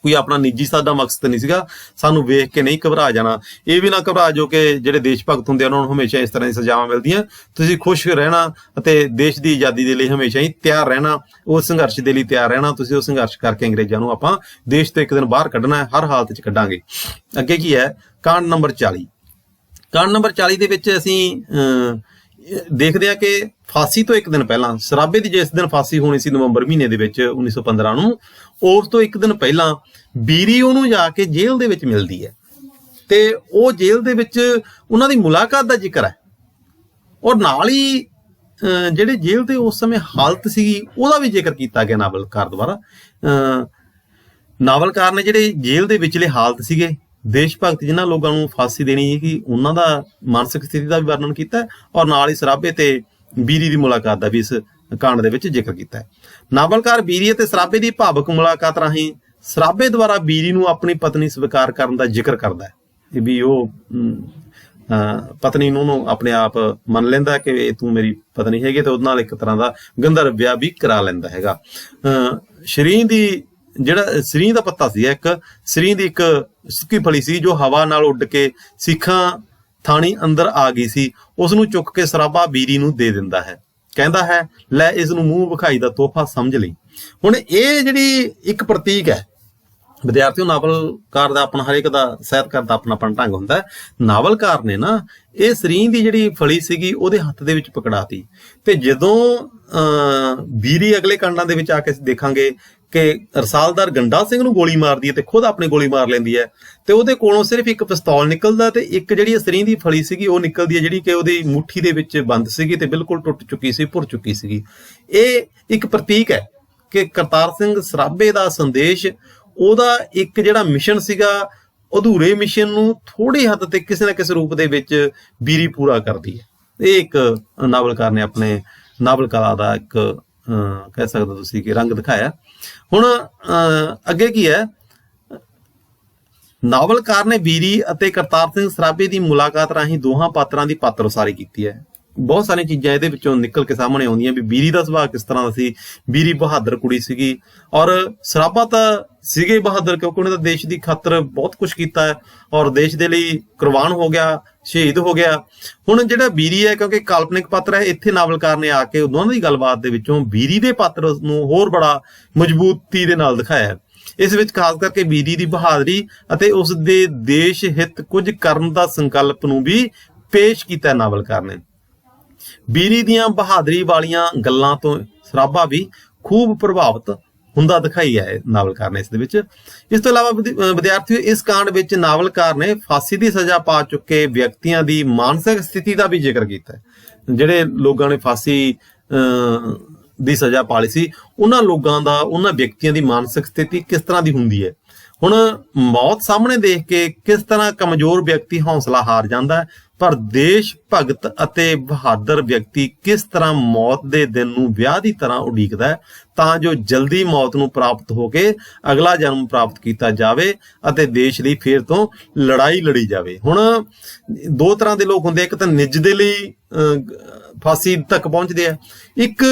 ਕੋਈ ਆਪਣਾ ਨਿੱਜੀ ਸਾਡਾ ਮਕਸਦ ਨਹੀਂ ਸੀਗਾ। ਸਾਨੂੰ ਵੇਖ ਕੇ ਨਹੀਂ ਘਬਰਾ ਜਾਣਾ। ਇਹ ਵੀ ਨਾ ਘਬਰਾ ਜੋ ਕਿ ਜਿਹੜੇ ਦੇਸ਼ ਭਗਤ ਹੁੰਦੇ ਆ ਉਹਨਾਂ ਨੂੰ ਹਮੇਸ਼ਾ ਇਸ ਤਰ੍ਹਾਂ ਦੀ ਸਜ਼ਾਵਾਂ ਮਿਲਦੀਆਂ। ਤੁਸੀਂ ਖੁਸ਼ ਰਹਿਣਾ ਅਤੇ ਦੇਸ਼ ਦੀ ਆਜ਼ਾਦੀ ਦੇ ਲਈ ਹਮੇਸ਼ਾ ਹੀ ਤਿਆਰ ਰਹਿਣਾ, ਉਸ ਸੰਘਰਸ਼ ਦੇ ਲਈ ਤਿਆਰ ਰਹਿਣਾ। ਤੁਸੀਂ ਉਹ ਸੰਘਰਸ਼ ਕਰਕੇ ਅੰਗਰੇਜ਼ਾਂ ਨੂੰ ਆਪਾਂ ਦੇਸ਼ ਤੋਂ ਇੱਕ ਦਿਨ ਬਾਹਰ ਕੱਢਣਾ ਹੈ, ਹਰ ਹਾਲਤ 'ਚ ਕੱਢਾਂਗੇ। ਅੱਗੇ ਕੀ ਹੈ? ਕਾਂਡ ਨੰਬਰ 40। ਕਾਂਡ ਨੰਬਰ 40 ਦੇ ਵਿੱਚ ਅਸੀਂ ਦੇਖਦੇ ਹਾਂ ਕਿ ਫਾਂਸੀ ਤੋਂ ਇੱਕ ਦਿਨ ਪਹਿਲਾਂ, ਸਰਾਭੇ ਦੀ ਜਿਸ ਦਿਨ ਫਾਂਸੀ ਹੋਣੀ ਸੀ ਨਵੰਬਰ ਮਹੀਨੇ ਦੇ ਵਿੱਚ 1915 ਨੂੰ, ਉਸ ਤੋਂ ਇੱਕ ਦਿਨ ਪਹਿਲਾਂ ਬੀਰੀ ਉਹਨੂੰ ਜਾ ਕੇ ਜੇਲ੍ਹ ਦੇ ਵਿੱਚ ਮਿਲਦੀ ਹੈ ਤੇ ਉਹ ਜੇਲ੍ਹ ਦੇ ਵਿੱਚ ਉਹਨਾਂ ਦੀ ਮੁਲਾਕਾਤ ਦਾ ਜ਼ਿਕਰ ਹੈ। ਔਰ ਨਾਲ ਹੀ ਜਿਹੜੇ ਜੇਲ੍ਹ ਦੇ ਉਸ ਸਮੇਂ ਹਾਲਤ ਸੀਗੀ ਉਹਦਾ ਵੀ ਜ਼ਿਕਰ ਕੀਤਾ ਗਿਆ ਨਾਵਲਕਾਰ ਦੁਆਰਾ। ਨਾਵਲਕਾਰ ਨੇ ਜਿਹੜੇ ਜੇਲ੍ਹ ਦੇ ਵਿਚਲੇ ਹਾਲਤ ਸੀਗੇ, ਦੇਸ਼ ਭਗਤ ਜਿਨ੍ਹਾਂ ਲੋਕਾਂ ਨੂੰ ਫਾਂਸੀ ਦੇਣੀ ਸੀਗੀ ਉਹਨਾਂ ਦਾ ਮਾਨਸਿਕ ਸਥਿਤੀ ਦਾ ਵੀ ਵਰਣਨ ਕੀਤਾ, ਔਰ ਨਾਲ ਹੀ ਸਰਾਭੇ ਤੇ ਬੀਰੀ ਦੀ ਮੁਲਾਕਾਤ ਦਾ ਵੀ ਇਸ ਕਾਂਡ ਦੇ ਵਿੱਚ ਜ਼ਿਕਰ ਕੀਤਾ ਹੈ। ਨਾਵਲਕਾਰ ਬੀਰੀ ਅਤੇ ਸਰਾਭੇ ਦੀ ਭਾਵਕ ਮੁਲਾਕਾਤ ਰਾਹੀਂ ਸਰਾਭੇ ਦੁਆਰਾ ਬੀਰੀ ਨੂੰ ਆਪਣੀ ਪਤਨੀ ਸਵੀਕਾਰ ਕਰਨ ਦਾ ਜ਼ਿਕਰ ਕਰਦਾ ਹੈ ਵੀ ਉਹ ਪਤਨੀ ਨੂੰ ਆਪਣੇ ਆਪ ਮੰਨ ਲੈਂਦਾ ਕਿ ਤੂੰ ਮੇਰੀ ਪਤਨੀ ਹੈਗੀ, ਤੇ ਉਹਦੇ ਨਾਲ ਇੱਕ ਤਰ੍ਹਾਂ ਦਾ ਗੰਧਰਵ ਵਿਆਹ ਵੀ ਕਰਾ ਲੈਂਦਾ ਹੈਗਾ। ਸ਼ਰੀਂ ਦੀ ਜਿਹੜਾ ਸਰੀਂ ਦਾ ਪੱਤਾ ਸੀ, ਇੱਕ ਸਰੀਂ ਦੀ ਇੱਕ ਸੁੱਕੀ ਫਲੀ ਸੀ ਜੋ ਹਵਾ ਨਾਲ ਉੱਡ ਕੇ ਸਿੱਖਾਂ ਥਾਣੀ ਅੰਦਰ ਆ ਗਈ ਸੀ, ਉਸ ਨੂੰ ਚੁੱਕ ਕੇ ਸਰਾਭਾ ਬੀਰੀ ਨੂੰ ਦੇ ਦਿੰਦਾ ਹੈ, ਕਹਿੰਦਾ ਹੈ ਲੈ ਇਸ ਨੂੰ ਮੂੰਹ ਵਿਖਾਈ ਦਾ ਤੋਹਫਾ ਸਮਝ ਲਈ। ਹੁਣ ਇਹ ਜਿਹੜੀ ਇੱਕ ਪ੍ਰਤੀਕ ਹੈ, ਵਿਦਿਆਰਥੀਓ ਨਾਵਲਕਾਰ ਦਾ ਆਪਣਾ ਹਰੇਕ ਦਾ ਸਾਹਿਤਕਾਰ ਦਾ ਆਪਣਾ ਆਪਣਾ ਢੰਗ ਹੁੰਦਾ ਹੈ। ਨਾਵਲਕਾਰ ਨੇ ਨਾ ਇਹ ਸਰੀਂ ਦੀ ਜਿਹੜੀ ਫਲੀ ਸੀਗੀ ਉਹਦੇ ਹੱਥ ਦੇ ਵਿੱਚ ਪਕੜਾਤੀ, ਤੇ ਜਦੋਂ ਬੀਰੀ ਅਗਲੇ ਕਾਂਡਾਂ ਦੇ ਵਿੱਚ ਆ ਕੇ ਦੇਖਾਂਗੇ ਕਿ ਰਸਾਲਦਾਰ ਗੰਡਾ ਸਿੰਘ ਨੂੰ ਗੋਲੀ ਮਾਰਦੀ ਹੈ ਤੇ ਖੁਦ ਆਪਣੀ ਗੋਲੀ ਮਾਰ ਲੈਂਦੀ ਹੈ, ਤੇ ਉਹਦੇ ਕੋਲੋਂ ਸਿਰਫ ਇੱਕ ਪਿਸਤੌਲ ਨਿਕਲਦਾ ਤੇ ਇੱਕ ਜਿਹੜੀ ਸਰੀਂ ਦੀ ਫਲੀ ਸੀਗੀ ਉਹ ਨਿਕਲਦੀ ਹੈ, ਜਿਹੜੀ ਕਿ ਉਹਦੀ ਮੁੱਠੀ ਦੇ ਵਿੱਚ ਬੰਦ ਸੀਗੀ ਤੇ ਬਿਲਕੁਲ ਟੁੱਟ ਚੁੱਕੀ ਸੀ, ਭੁਰ ਚੁੱਕੀ ਸੀਗੀ। ਇਹ ਇੱਕ ਪ੍ਰਤੀਕ ਹੈ ਕਿ ਕਰਤਾਰ ਸਿੰਘ ਸਰਾਭੇ ਦਾ ਸੰਦੇਸ਼, ਉਹਦਾ ਇੱਕ ਜਿਹੜਾ ਮਿਸ਼ਨ ਸੀਗਾ, ਅਧੂਰੇ ਮਿਸ਼ਨ ਨੂੰ ਥੋੜੀ ਹੱਦ ਤੇ ਕਿਸੇ ਨਾ ਕਿਸੇ ਰੂਪ ਦੇ ਵਿੱਚ ਬੀਰੀ ਪੂਰਾ ਕਰਦੀ ਹੈ। ਇਹ ਇੱਕ ਨਾਵਲਕਾਰ ਨੇ ਆਪਣੇ ਨਾਵਲ ਕਲਾ ਦਾ ਇੱਕ ਕਹਿ ਸਕਦੇ ਤੁਸੀਂ ਕਿ ਰੰਗ ਦਿਖਾਇਆ। ਹੁਣ ਅੱਗੇ ਕੀ ਹੈ? ਨਾਵਲਕਾਰ ਨੇ ਬੀਰੀ ਅਤੇ ਕਰਤਾਰ ਸਿੰਘ ਸਰਾਭੇ ਦੀ ਮੁਲਾਕਾਤ ਰਾਹੀਂ ਦੋਹਾਂ ਪਾਤਰਾਂ ਦੀ ਪਾਤਰ ਉਸਾਰੀ ਕੀਤੀ ਹੈ। ਬਹੁਤ ਸਾਰੀਆਂ ਚੀਜ਼ਾਂ ਇਹਦੇ ਵਿੱਚੋਂ ਨਿਕਲ ਕੇ ਸਾਹਮਣੇ ਆਉਂਦੀਆਂ ਵੀ ਬੀਰੀ ਦਾ ਸੁਭਾਅ ਕਿਸ ਤਰ੍ਹਾਂ ਦਾ ਸੀ। ਬੀਰੀ ਬਹਾਦਰ ਕੁੜੀ ਸੀਗੀ, ਔਰ ਸਰਾਭਾ ਤਾਂ ਸੀਗੇ ਬਹਾਦਰ, ਕਿਉਂਕਿ ਉਹਨੇ ਤਾਂ ਦੇਸ਼ ਦੀ ਖਾਤਰ ਬਹੁਤ ਕੁਛ ਕੀਤਾ ਹੈ ਔਰ ਦੇਸ਼ ਦੇ ਲਈ ਕੁਰਬਾਨ ਹੋ ਗਿਆ, ਸ਼ਹੀਦ ਹੋ ਗਿਆ। ਹੁਣ ਜਿਹੜਾ ਬੀਰੀ ਹੈ, ਕਿਉਂਕਿ ਕਾਲਪਨਿਕ ਪਾਤਰ ਹੈ, ਇੱਥੇ ਨਾਵਲਕਾਰ ਨੇ ਆ ਕੇ ਦੋਨਾਂ ਦੀ ਗੱਲਬਾਤ ਦੇ ਵਿੱਚੋਂ ਬੀਰੀ ਦੇ ਪਾਤਰ ਨੂੰ ਹੋਰ ਬੜਾ ਮਜ਼ਬੂਤੀ ਦੇ ਨਾਲ ਦਿਖਾਇਆ। ਇਸ ਵਿੱਚ ਖਾਸ ਕਰਕੇ ਬੀਰੀ ਦੀ ਬਹਾਦਰੀ ਅਤੇ ਉਸ ਦੇ ਦੇਸ਼ ਹਿੱਤ ਕੁਝ ਕਰਨ ਦਾ ਸੰਕਲਪ ਨੂੰ ਵੀ ਪੇਸ਼ ਕੀਤਾ ਨਾਵਲਕਾਰ ਨੇ। ਬੀਰੀ ਦੀਆਂ ਬਹਾਦਰੀ ਵਾਲੀਆਂ ਗੱਲਾਂ ਤੋਂ ਸਰਾਭਾ ਵੀ ਖੂਬ ਪ੍ਰਭਾਵਿਤ ਹੁੰਦਾ ਦਿਖਾਈ ਹੈ ਨਾਵਲਕਾਰ ਨੇ ਇਸ ਦੇ ਵਿੱਚ। ਇਸ ਤੋਂ ਇਲਾਵਾ ਵਿਦਿਆਰਥੀਓ, ਇਸ ਕਾਂਡ ਵਿੱਚ ਨਾਵਲਕਾਰ ਨੇ ਫਾਂਸੀ ਦੀ ਸਜ਼ਾ ਪਾ ਚੁੱਕੇ ਵਿਅਕਤੀਆਂ ਦੀ ਮਾਨਸਿਕ ਸਥਿਤੀ ਦਾ ਵੀ ਜ਼ਿਕਰ ਕੀਤਾ ਹੈ। ਜਿਹੜੇ ਲੋਕਾਂ ਨੇ ਫਾਂਸੀ ਦੀ ਸਜ਼ਾ ਪਾ ਲਈ ਸੀ, ਉਹਨਾਂ ਲੋਕਾਂ ਦਾ, ਉਹਨਾਂ ਵਿਅਕਤੀਆਂ ਦੀ ਮਾਨਸਿਕ ਸਥਿਤੀ ਕਿਸ ਤਰ੍ਹਾਂ ਦੀ ਹੁੰਦੀ ਹੈ। ਹੁਣ ਮੌਤ ਸਾਹਮਣੇ ਦੇਖ ਕੇ ਕਿਸ ਤਰ੍ਹਾਂ ਕਮਜ਼ੋਰ ਵਿਅਕਤੀ ਹੌਸਲਾ ਹਾਰ ਜਾਂਦਾ ਹੈ, ਪਰ ਦੇਸ਼ ਭਗਤ ਅਤੇ ਬਹਾਦਰ ਵਿਅਕਤੀ ਕਿਸ ਤਰ੍ਹਾਂ ਮੌਤ ਦੇ ਦਿਨ ਨੂੰ ਵਿਆਹ ਦੀ ਤਰ੍ਹਾਂ ਉਡੀਕਦਾ ਹੈ ਤਾਂ ਜੋ ਜਲਦੀ ਮੌਤ ਨੂੰ ਪ੍ਰਾਪਤ ਹੋ ਕੇ ਅਗਲਾ ਜਨਮ ਪ੍ਰਾਪਤ ਕੀਤਾ ਜਾਵੇ ਅਤੇ ਦੇਸ਼ ਲਈ ਫੇਰ ਤੋਂ ਲੜਾਈ ਲੜੀ ਜਾਵੇ। ਹੁਣ ਦੋ ਤਰ੍ਹਾਂ ਦੇ ਲੋਕ ਹੁੰਦੇ, ਇੱਕ ਤਾਂ ਨਿੱਜ ਦੇ ਲਈ ਫਾਂਸੀ ਤੱਕ ਪਹੁੰਚਦੇ ਆ, ਇੱਕ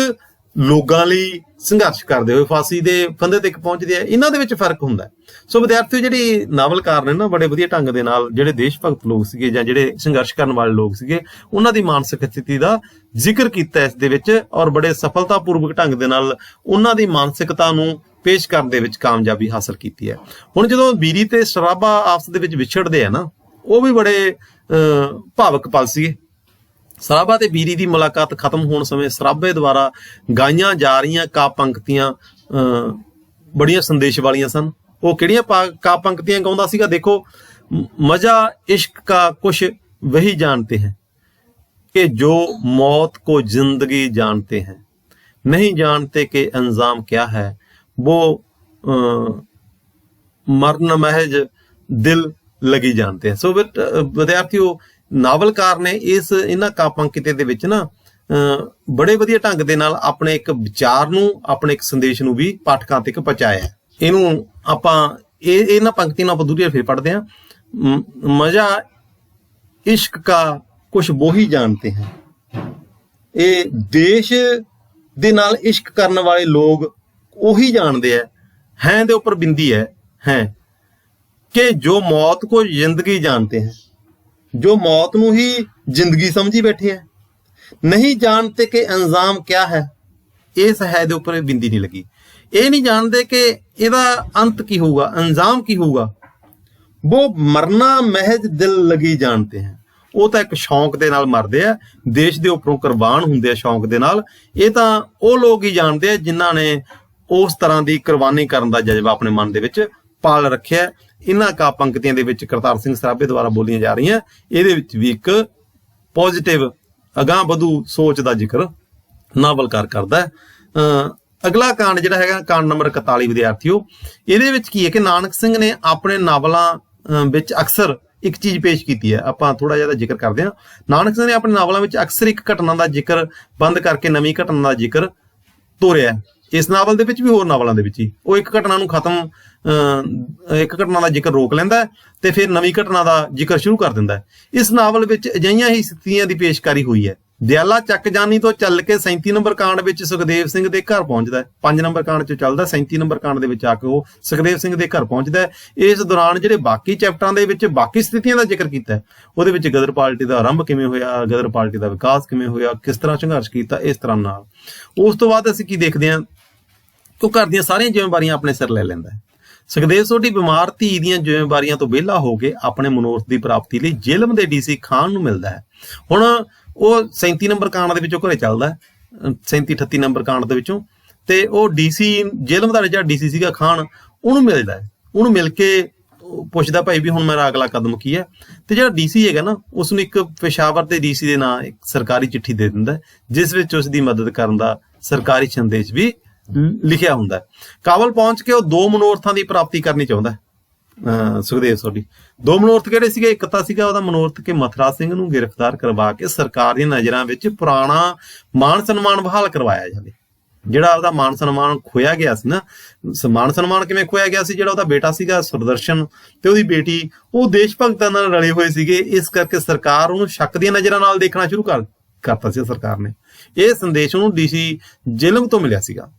ਲੋਕਾਂ ਲਈ ਸੰਘਰਸ਼ ਕਰਦੇ ਹੋਏ ਫਾਂਸੀ ਦੇ ਫੰਦੇ ਤੱਕ ਪਹੁੰਚਦੇ ਆ। ਇਹਨਾਂ ਦੇ ਵਿੱਚ ਫਰਕ ਹੁੰਦਾ। ਸੋ ਵਿਦਿਆਰਥੀਓ, ਜਿਹੜੀ ਨਾਵਲਕਾਰ ਨੇ ਨਾ ਬੜੇ ਵਧੀਆ ਢੰਗ ਦੇ ਨਾਲ ਜਿਹੜੇ ਦੇਸ਼ ਭਗਤ ਲੋਕ ਸੀਗੇ ਜਾਂ ਜਿਹੜੇ ਸੰਘਰਸ਼ ਕਰਨ ਵਾਲੇ ਲੋਕ ਸੀਗੇ ਉਹਨਾਂ ਦੀ ਮਾਨਸਿਕ ਸਥਿਤੀ ਦਾ ਜ਼ਿਕਰ ਕੀਤਾ ਇਸ ਦੇ ਵਿੱਚ, ਔਰ ਬੜੇ ਸਫਲਤਾਪੂਰਵਕ ਢੰਗ ਦੇ ਨਾਲ ਉਹਨਾਂ ਦੀ ਮਾਨਸਿਕਤਾ ਨੂੰ ਪੇਸ਼ ਕਰਨ ਦੇ ਵਿੱਚ ਕਾਮਯਾਬੀ ਹਾਸਲ ਕੀਤੀ ਹੈ। ਹੁਣ ਜਦੋਂ ਬੀਰੀ ਤੇ ਸਰਾਭਾ ਆਪਸ ਦੇ ਵਿੱਚ ਵਿਛੜਦੇ ਆ ਨਾ, ਉਹ ਵੀ ਬੜੇ ਭਾਵਕ ਪਲ ਸੀਗੇ। ਸਰਾਭਾ ਤੇ ਬੀਰੀ ਦੀ ਮੁਲਾਕਾਤ ਖਤਮ ਹੋਣ ਸਮੇਂ ਸਰਾਭੇ ਦੁਆਰਾ ਗਾਈਆਂ ਜਾ ਰਹੀਆਂ ਕਾਵਿ ਪੰਕਤੀਆਂ ਬੜੀਆਂ ਸੰਦੇਸ਼ ਵਾਲੀਆਂ ਸਨ। ਉਹ ਕਿਹੜੀਆਂ ਕਾਵਿ ਪੰਕਤੀਆਂ ਗਾਉਂਦਾ ਸੀਗਾ? ਦੇਖੋ, ਮਜ਼ਾ इश्क का कुछ वही जानते हैं कि जो मौत को जिंदगी जानते हैं, नहीं जानते कि अंजाम क्या है, वो मरन महज दिल लगी जानते हैं। सो विद्यार्थियों, ਨਾਵਲਕਾਰ ਨੇ ਇਹਨਾਂ ਕਾਵਿ ਪੰਕਤੀ ਦੇ ਵਿੱਚ ਨਾ ਬੜੇ ਵਧੀਆ ਢੰਗ ਦੇ ਨਾਲ ਆਪਣੇ ਇੱਕ ਵਿਚਾਰ ਨੂੰ, ਆਪਣੇ ਇੱਕ ਸੰਦੇਸ਼ ਨੂੰ ਵੀ ਪਾਠਕਾਂ ਤੱਕ ਪਹੁੰਚਾਇਆ। ਇਹਨੂੰ ਆਪਾਂ ਇਹਨਾਂ ਪੰਕਤੀ ਨੂੰ ਆਪਾਂ ਦੂਰੀ ਫਿਰ ਪੜ੍ਹਦੇ ਹਾਂ। ਮਜ਼ਾ ਇਸ਼ਕ ਕਾ ਕੁਛ ਵੋਹੀ ਜਾਣਤੇ ਹੈ। ਇਹ ਦੇਸ਼ ਦੇ ਨਾਲ ਇਸ਼ਕ ਕਰਨ ਵਾਲੇ ਲੋਕ ਉਹੀ ਜਾਣਦੇ ਆ। ਹੈ ਦੇ ਉੱਪਰ ਬਿੰਦੀ ਹੈ ਕਿ ਜੋ ਮੌਤ ਕੋ ਜ਼ਿੰਦਗੀ ਜਾਣते हैं, जो मौत ਨੂੰ ਹੀ ਜ਼ਿੰਦਗੀ ਸਮਝੀ ਬੈਠੇ ਹੈ। ਨਹੀਂ ਜਾਣते ਕਿ ਅੰਜਾਮ ਕਿਆ ਹੈ। ਇਸ ਹੈ ਦੇ ਉੱਪਰ ਬਿੰਦੀ ਨਹੀਂ ਲੱਗੀ। ਇਹ ਨਹੀਂ ਜਾਣਦੇ ਕਿ ਇਹਦਾ ਅੰਤ ਕੀ ਹੋਊਗਾ, ਅੰਜਾਮ ਕੀ ਹੋਊਗਾ। ਉਹ ਮਰਨਾ ਮਹਿਜ ਦਿਲ ਲਗੀ ਜਾਣते हैं। ਉਹ ਤਾਂ ਇੱਕ ਸ਼ੌਂਕ ਦੇ ਨਾਲ ਮਰਦੇ ਆ, ਦੇਸ਼ ਦੇ ਉੱਪਰੋਂ ਕੁਰਬਾਨ ਹੁੰਦੇ ਆ ਸ਼ੌਂਕ ਦੇ ਨਾਲ। ਇਹ ਤਾਂ ਉਹ ਲੋਕ ਹੀ ਜਾਣਦੇ ਆ ਜਿਨ੍ਹਾਂ ਨੇ ਉਸ ਤਰ੍ਹਾਂ ਦੀ ਕੁਰਬਾਨੀ ਕਰਨ ਦਾ ਜਜ਼ਬਾ ਆਪਣੇ ਮਨ ਦੇ ਵਿੱਚ ਪਾਲ ਰੱਖਿਆ। ਇਹਨਾਂ ਕਾਵਿ ਪੰਕਤੀਆਂ ਦੇ ਵਿੱਚ ਕਰਤਾਰ ਸਿੰਘ ਸਰਾਭੇ ਦੁਆਰਾ ਬੋਲੀਆਂ ਜਾ ਰਹੀਆਂ, ਇਹਦੇ ਵਿੱਚ ਵੀ ਇੱਕ ਪੋਜ਼ਿਟਿਵ ਅਗਾਂਹ ਵਧੂ ਸੋਚ ਦਾ ਜ਼ਿਕਰ ਨਾਵਲਕਾਰ ਕਰਦਾ ਹੈ। ਅਗਲਾ ਕਾਂਡ ਜਿਹੜਾ ਹੈਗਾ, ਕਾਂਡ ਨੰਬਰ 41 ਵਿਦਿਆਰਥੀਓ, ਇਹਦੇ ਵਿੱਚ ਕੀ ਹੈ ਕਿ ਨਾਨਕ ਸਿੰਘ ਨੇ ਆਪਣੇ ਨਾਵਲਾਂ ਵਿੱਚ ਅਕਸਰ ਇੱਕ ਚੀਜ਼ ਪੇਸ਼ ਕੀਤੀ ਹੈ। ਆਪਾਂ ਥੋੜਾ ਜਿਹਾ ਜ਼ਿਕਰ ਕਰਦੇ ਹਾਂ। ਨਾਨਕ ਸਿੰਘ ਨੇ ਆਪਣੇ ਨਾਵਲਾਂ ਵਿੱਚ ਅਕਸਰ ਇੱਕ ਘਟਨਾ ਦਾ ਜ਼ਿਕਰ ਬੰਦ ਕਰਕੇ ਨਵੀਂ ਘਟਨਾ ਦਾ ਜ਼ਿਕਰ ਤੋਰਿਆ। ਇਸ ਨਾਵਲ ਦੇ ਵਿੱਚ ਵੀ ਹੋਰ ਨਾਵਲਾਂ ਦੇ ਵਿੱਚ ਹੀ ਉਹ ਇੱਕ ਘਟਨਾ ਨੂੰ ਇੱਕ ਘਟਨਾ ਦਾ ਜ਼ਿਕਰ ਰੋਕ ਲੈਂਦਾ ਤੇ ਫਿਰ ਨਵੀਂ ਘਟਨਾ ਦਾ ਜ਼ਿਕਰ ਸ਼ੁਰੂ ਕਰ ਦਿੰਦਾ। ਇਸ ਨਾਵਲ ਵਿੱਚ ਅਜਿਹੀਆਂ ਹੀ ਸਥਿਤੀਆਂ ਦੀ ਪੇਸ਼ਕਾਰੀ ਹੋਈ ਹੈ। ਦਿਆਲਾ ਚੱਕ ਜਾਨੀ ਤੋਂ ਚੱਲ ਕੇ 37 ਨੰਬਰ ਕਾਂਡ ਵਿੱਚ ਸੁਖਦੇਵ ਸਿੰਘ ਦੇ ਘਰ ਪਹੁੰਚਦਾ ਹੈ। 5 ਨੰਬਰ ਕਾਂਡ 'ਚ ਚੱਲਦਾ, 37 ਨੰਬਰ ਕਾਂਡ ਦੇ ਵਿੱਚ ਆ ਕੇ ਉਹ ਸੁਖਦੇਵ ਸਿੰਘ ਦੇ ਘਰ ਪਹੁੰਚਦਾ ਹੈ। ਇਸ ਦੌਰਾਨ ਜਿਹੜੇ ਬਾਕੀ ਚੈਪਟਰਾਂ ਦੇ ਵਿੱਚ ਬਾਕੀ ਸਥਿਤੀਆਂ ਦਾ ਜ਼ਿਕਰ ਕੀਤਾ, ਉਹਦੇ ਵਿੱਚ ਗਦਰ ਪਾਰਟੀ ਦਾ ਆਰੰਭ ਕਿਵੇਂ ਹੋਇਆ, ਗਦਰ ਪਾਰਟੀ ਦਾ ਵਿਕਾਸ ਕਿਵੇਂ ਹੋਇਆ, ਕਿਸ ਤਰ੍ਹਾਂ ਸੰਘਰਸ਼ ਕੀਤਾ, ਇਸ ਤਰ੍ਹਾਂ ਨਾਲ। ਉਸ ਤੋਂ ਬਾਅਦ ਅਸੀਂ ਕੀ ਦੇਖਦੇ ਹਾਂ ਕਿ ਉਹ ਘਰ ਦੀਆਂ ਸਾਰੀਆਂ ਜ਼ਿੰਮੇਵਾਰੀਆਂ ਆਪਣੇ ਸਿਰ ਲੈ ਲੈਂਦਾ ਹੈ। ਸੁਖਦੇਵ ਸੋਢੀ ਬਿਮਾਰ ਧੀ ਦੀਆਂ ਜ਼ਿੰਮੇਵਾਰੀਆਂ ਤੋਂ ਵਿਹਲਾ ਹੋ ਕੇ ਆਪਣੇ ਮਨੋਰਥ ਦੀ ਪ੍ਰਾਪਤੀ ਲਈ ਜੇਲ੍ਹ ਦੇ ਡੀਸੀ ਖਾਨ ਨੂੰ ਮਿਲਦਾ ਹੈ। ਹੁਣ ਉਹ 37 ਨੰਬਰ ਕਾਂਡ ਦੇ ਵਿੱਚੋਂ ਘਰੇ ਚੱਲਦਾ, 37-38 ਨੰਬਰ ਕਾਂਡ ਦੇ ਵਿੱਚੋਂ, ਤੇ ਉਹ ਡੀਸੀ ਜੇਲ੍ਹ ਦਾ ਜਿਹੜਾ ਡੀਸੀ ਸੀਗਾ ਖਾਨ, ਉਹਨੂੰ ਮਿਲਦਾ ਹੈ। ਉਹਨੂੰ ਮਿਲ ਕੇ ਪੁੱਛਦਾ, ਭਾਈ ਵੀ ਹੁਣ ਮੇਰਾ ਅਗਲਾ ਕਦਮ ਕੀ ਹੈ। ਤੇ ਜਿਹੜਾ ਡੀਸੀ ਹੈਗਾ ਨਾ, ਉਸ ਨੂੰ ਇੱਕ ਪੇਸ਼ਾਵਰ ਤੇ ਡੀਸੀ ਦੇ ਨਾਂ ਇੱਕ ਸਰਕਾਰੀ ਚਿੱਠੀ ਦੇ ਦਿੰਦਾ, ਜਿਸ ਵਿੱਚ ਉਸ ਦੀ ਮਦਦ ਕਰਨ ਦਾ ਸਰਕਾਰੀ ਸੰਦੇਸ਼ ਵੀ ਲਿਖਿਆ ਹੁੰਦਾ। ਕਾਬਲ ਪਹੁੰਚ ਕੇ ਉਹ 2 ਮਨੋਰਥਾਂ ਦੀ ਪ੍ਰਾਪਤੀ ਕਰਨੀ ਚਾਹੁੰਦਾ ਸੁਖਦੇਵ ਸੋਢੀ। 2 ਮਨੋਰਥ ਕਿਹੜੇ ਸੀਗੇ? ਇੱਕ ਤਾਂ ਸੀਗਾ ਉਹਦਾ ਮਨੋਰਥ ਕਿ ਮਥੁਰਾ ਸਿੰਘ ਨੂੰ ਗ੍ਰਿਫਤਾਰ ਕਰਵਾ ਕੇ ਸਰਕਾਰ ਦੀਆਂ ਨਜ਼ਰਾਂ ਵਿੱਚ ਪੁਰਾਣਾ ਮਾਣ ਸਨਮਾਨ ਬਹਾਲ ਕਰਵਾਇਆ ਜਾਵੇ। ਜਿਹੜਾ ਉਹਦਾ ਮਾਣ ਸਨਮਾਨ ਖੋਇਆ ਗਿਆ ਸੀ ਨਾ, ਮਾਣ ਸਨਮਾਨ ਕਿਵੇਂ ਖੋਇਆ ਗਿਆ ਸੀ? ਜਿਹੜਾ ਉਹਦਾ ਬੇਟਾ ਸੀਗਾ ਸੁਦਰਸ਼ਨ ਤੇ ਉਹਦੀ ਬੇਟੀ, ਉਹ ਦੇਸ਼ ਭਗਤਾਂ ਨਾਲ ਰਲੇ ਹੋਏ ਸੀਗੇ। ਇਸ ਕਰਕੇ ਸਰਕਾਰ ਉਹਨੂੰ ਸ਼ੱਕ ਦੀਆਂ ਨਜ਼ਰਾਂ ਨਾਲ ਦੇਖਣਾ ਸ਼ੁਰੂ ਕਰਤਾ ਸੀ ਸਰਕਾਰ ਨੇ। ਇਹ ਸੰਦੇਸ਼ ਉਹਨੂੰ ਡੀਸੀ ਜੇਲ੍ਹ ਤੋਂ ਮਿਲਿਆ ਸੀਗਾ।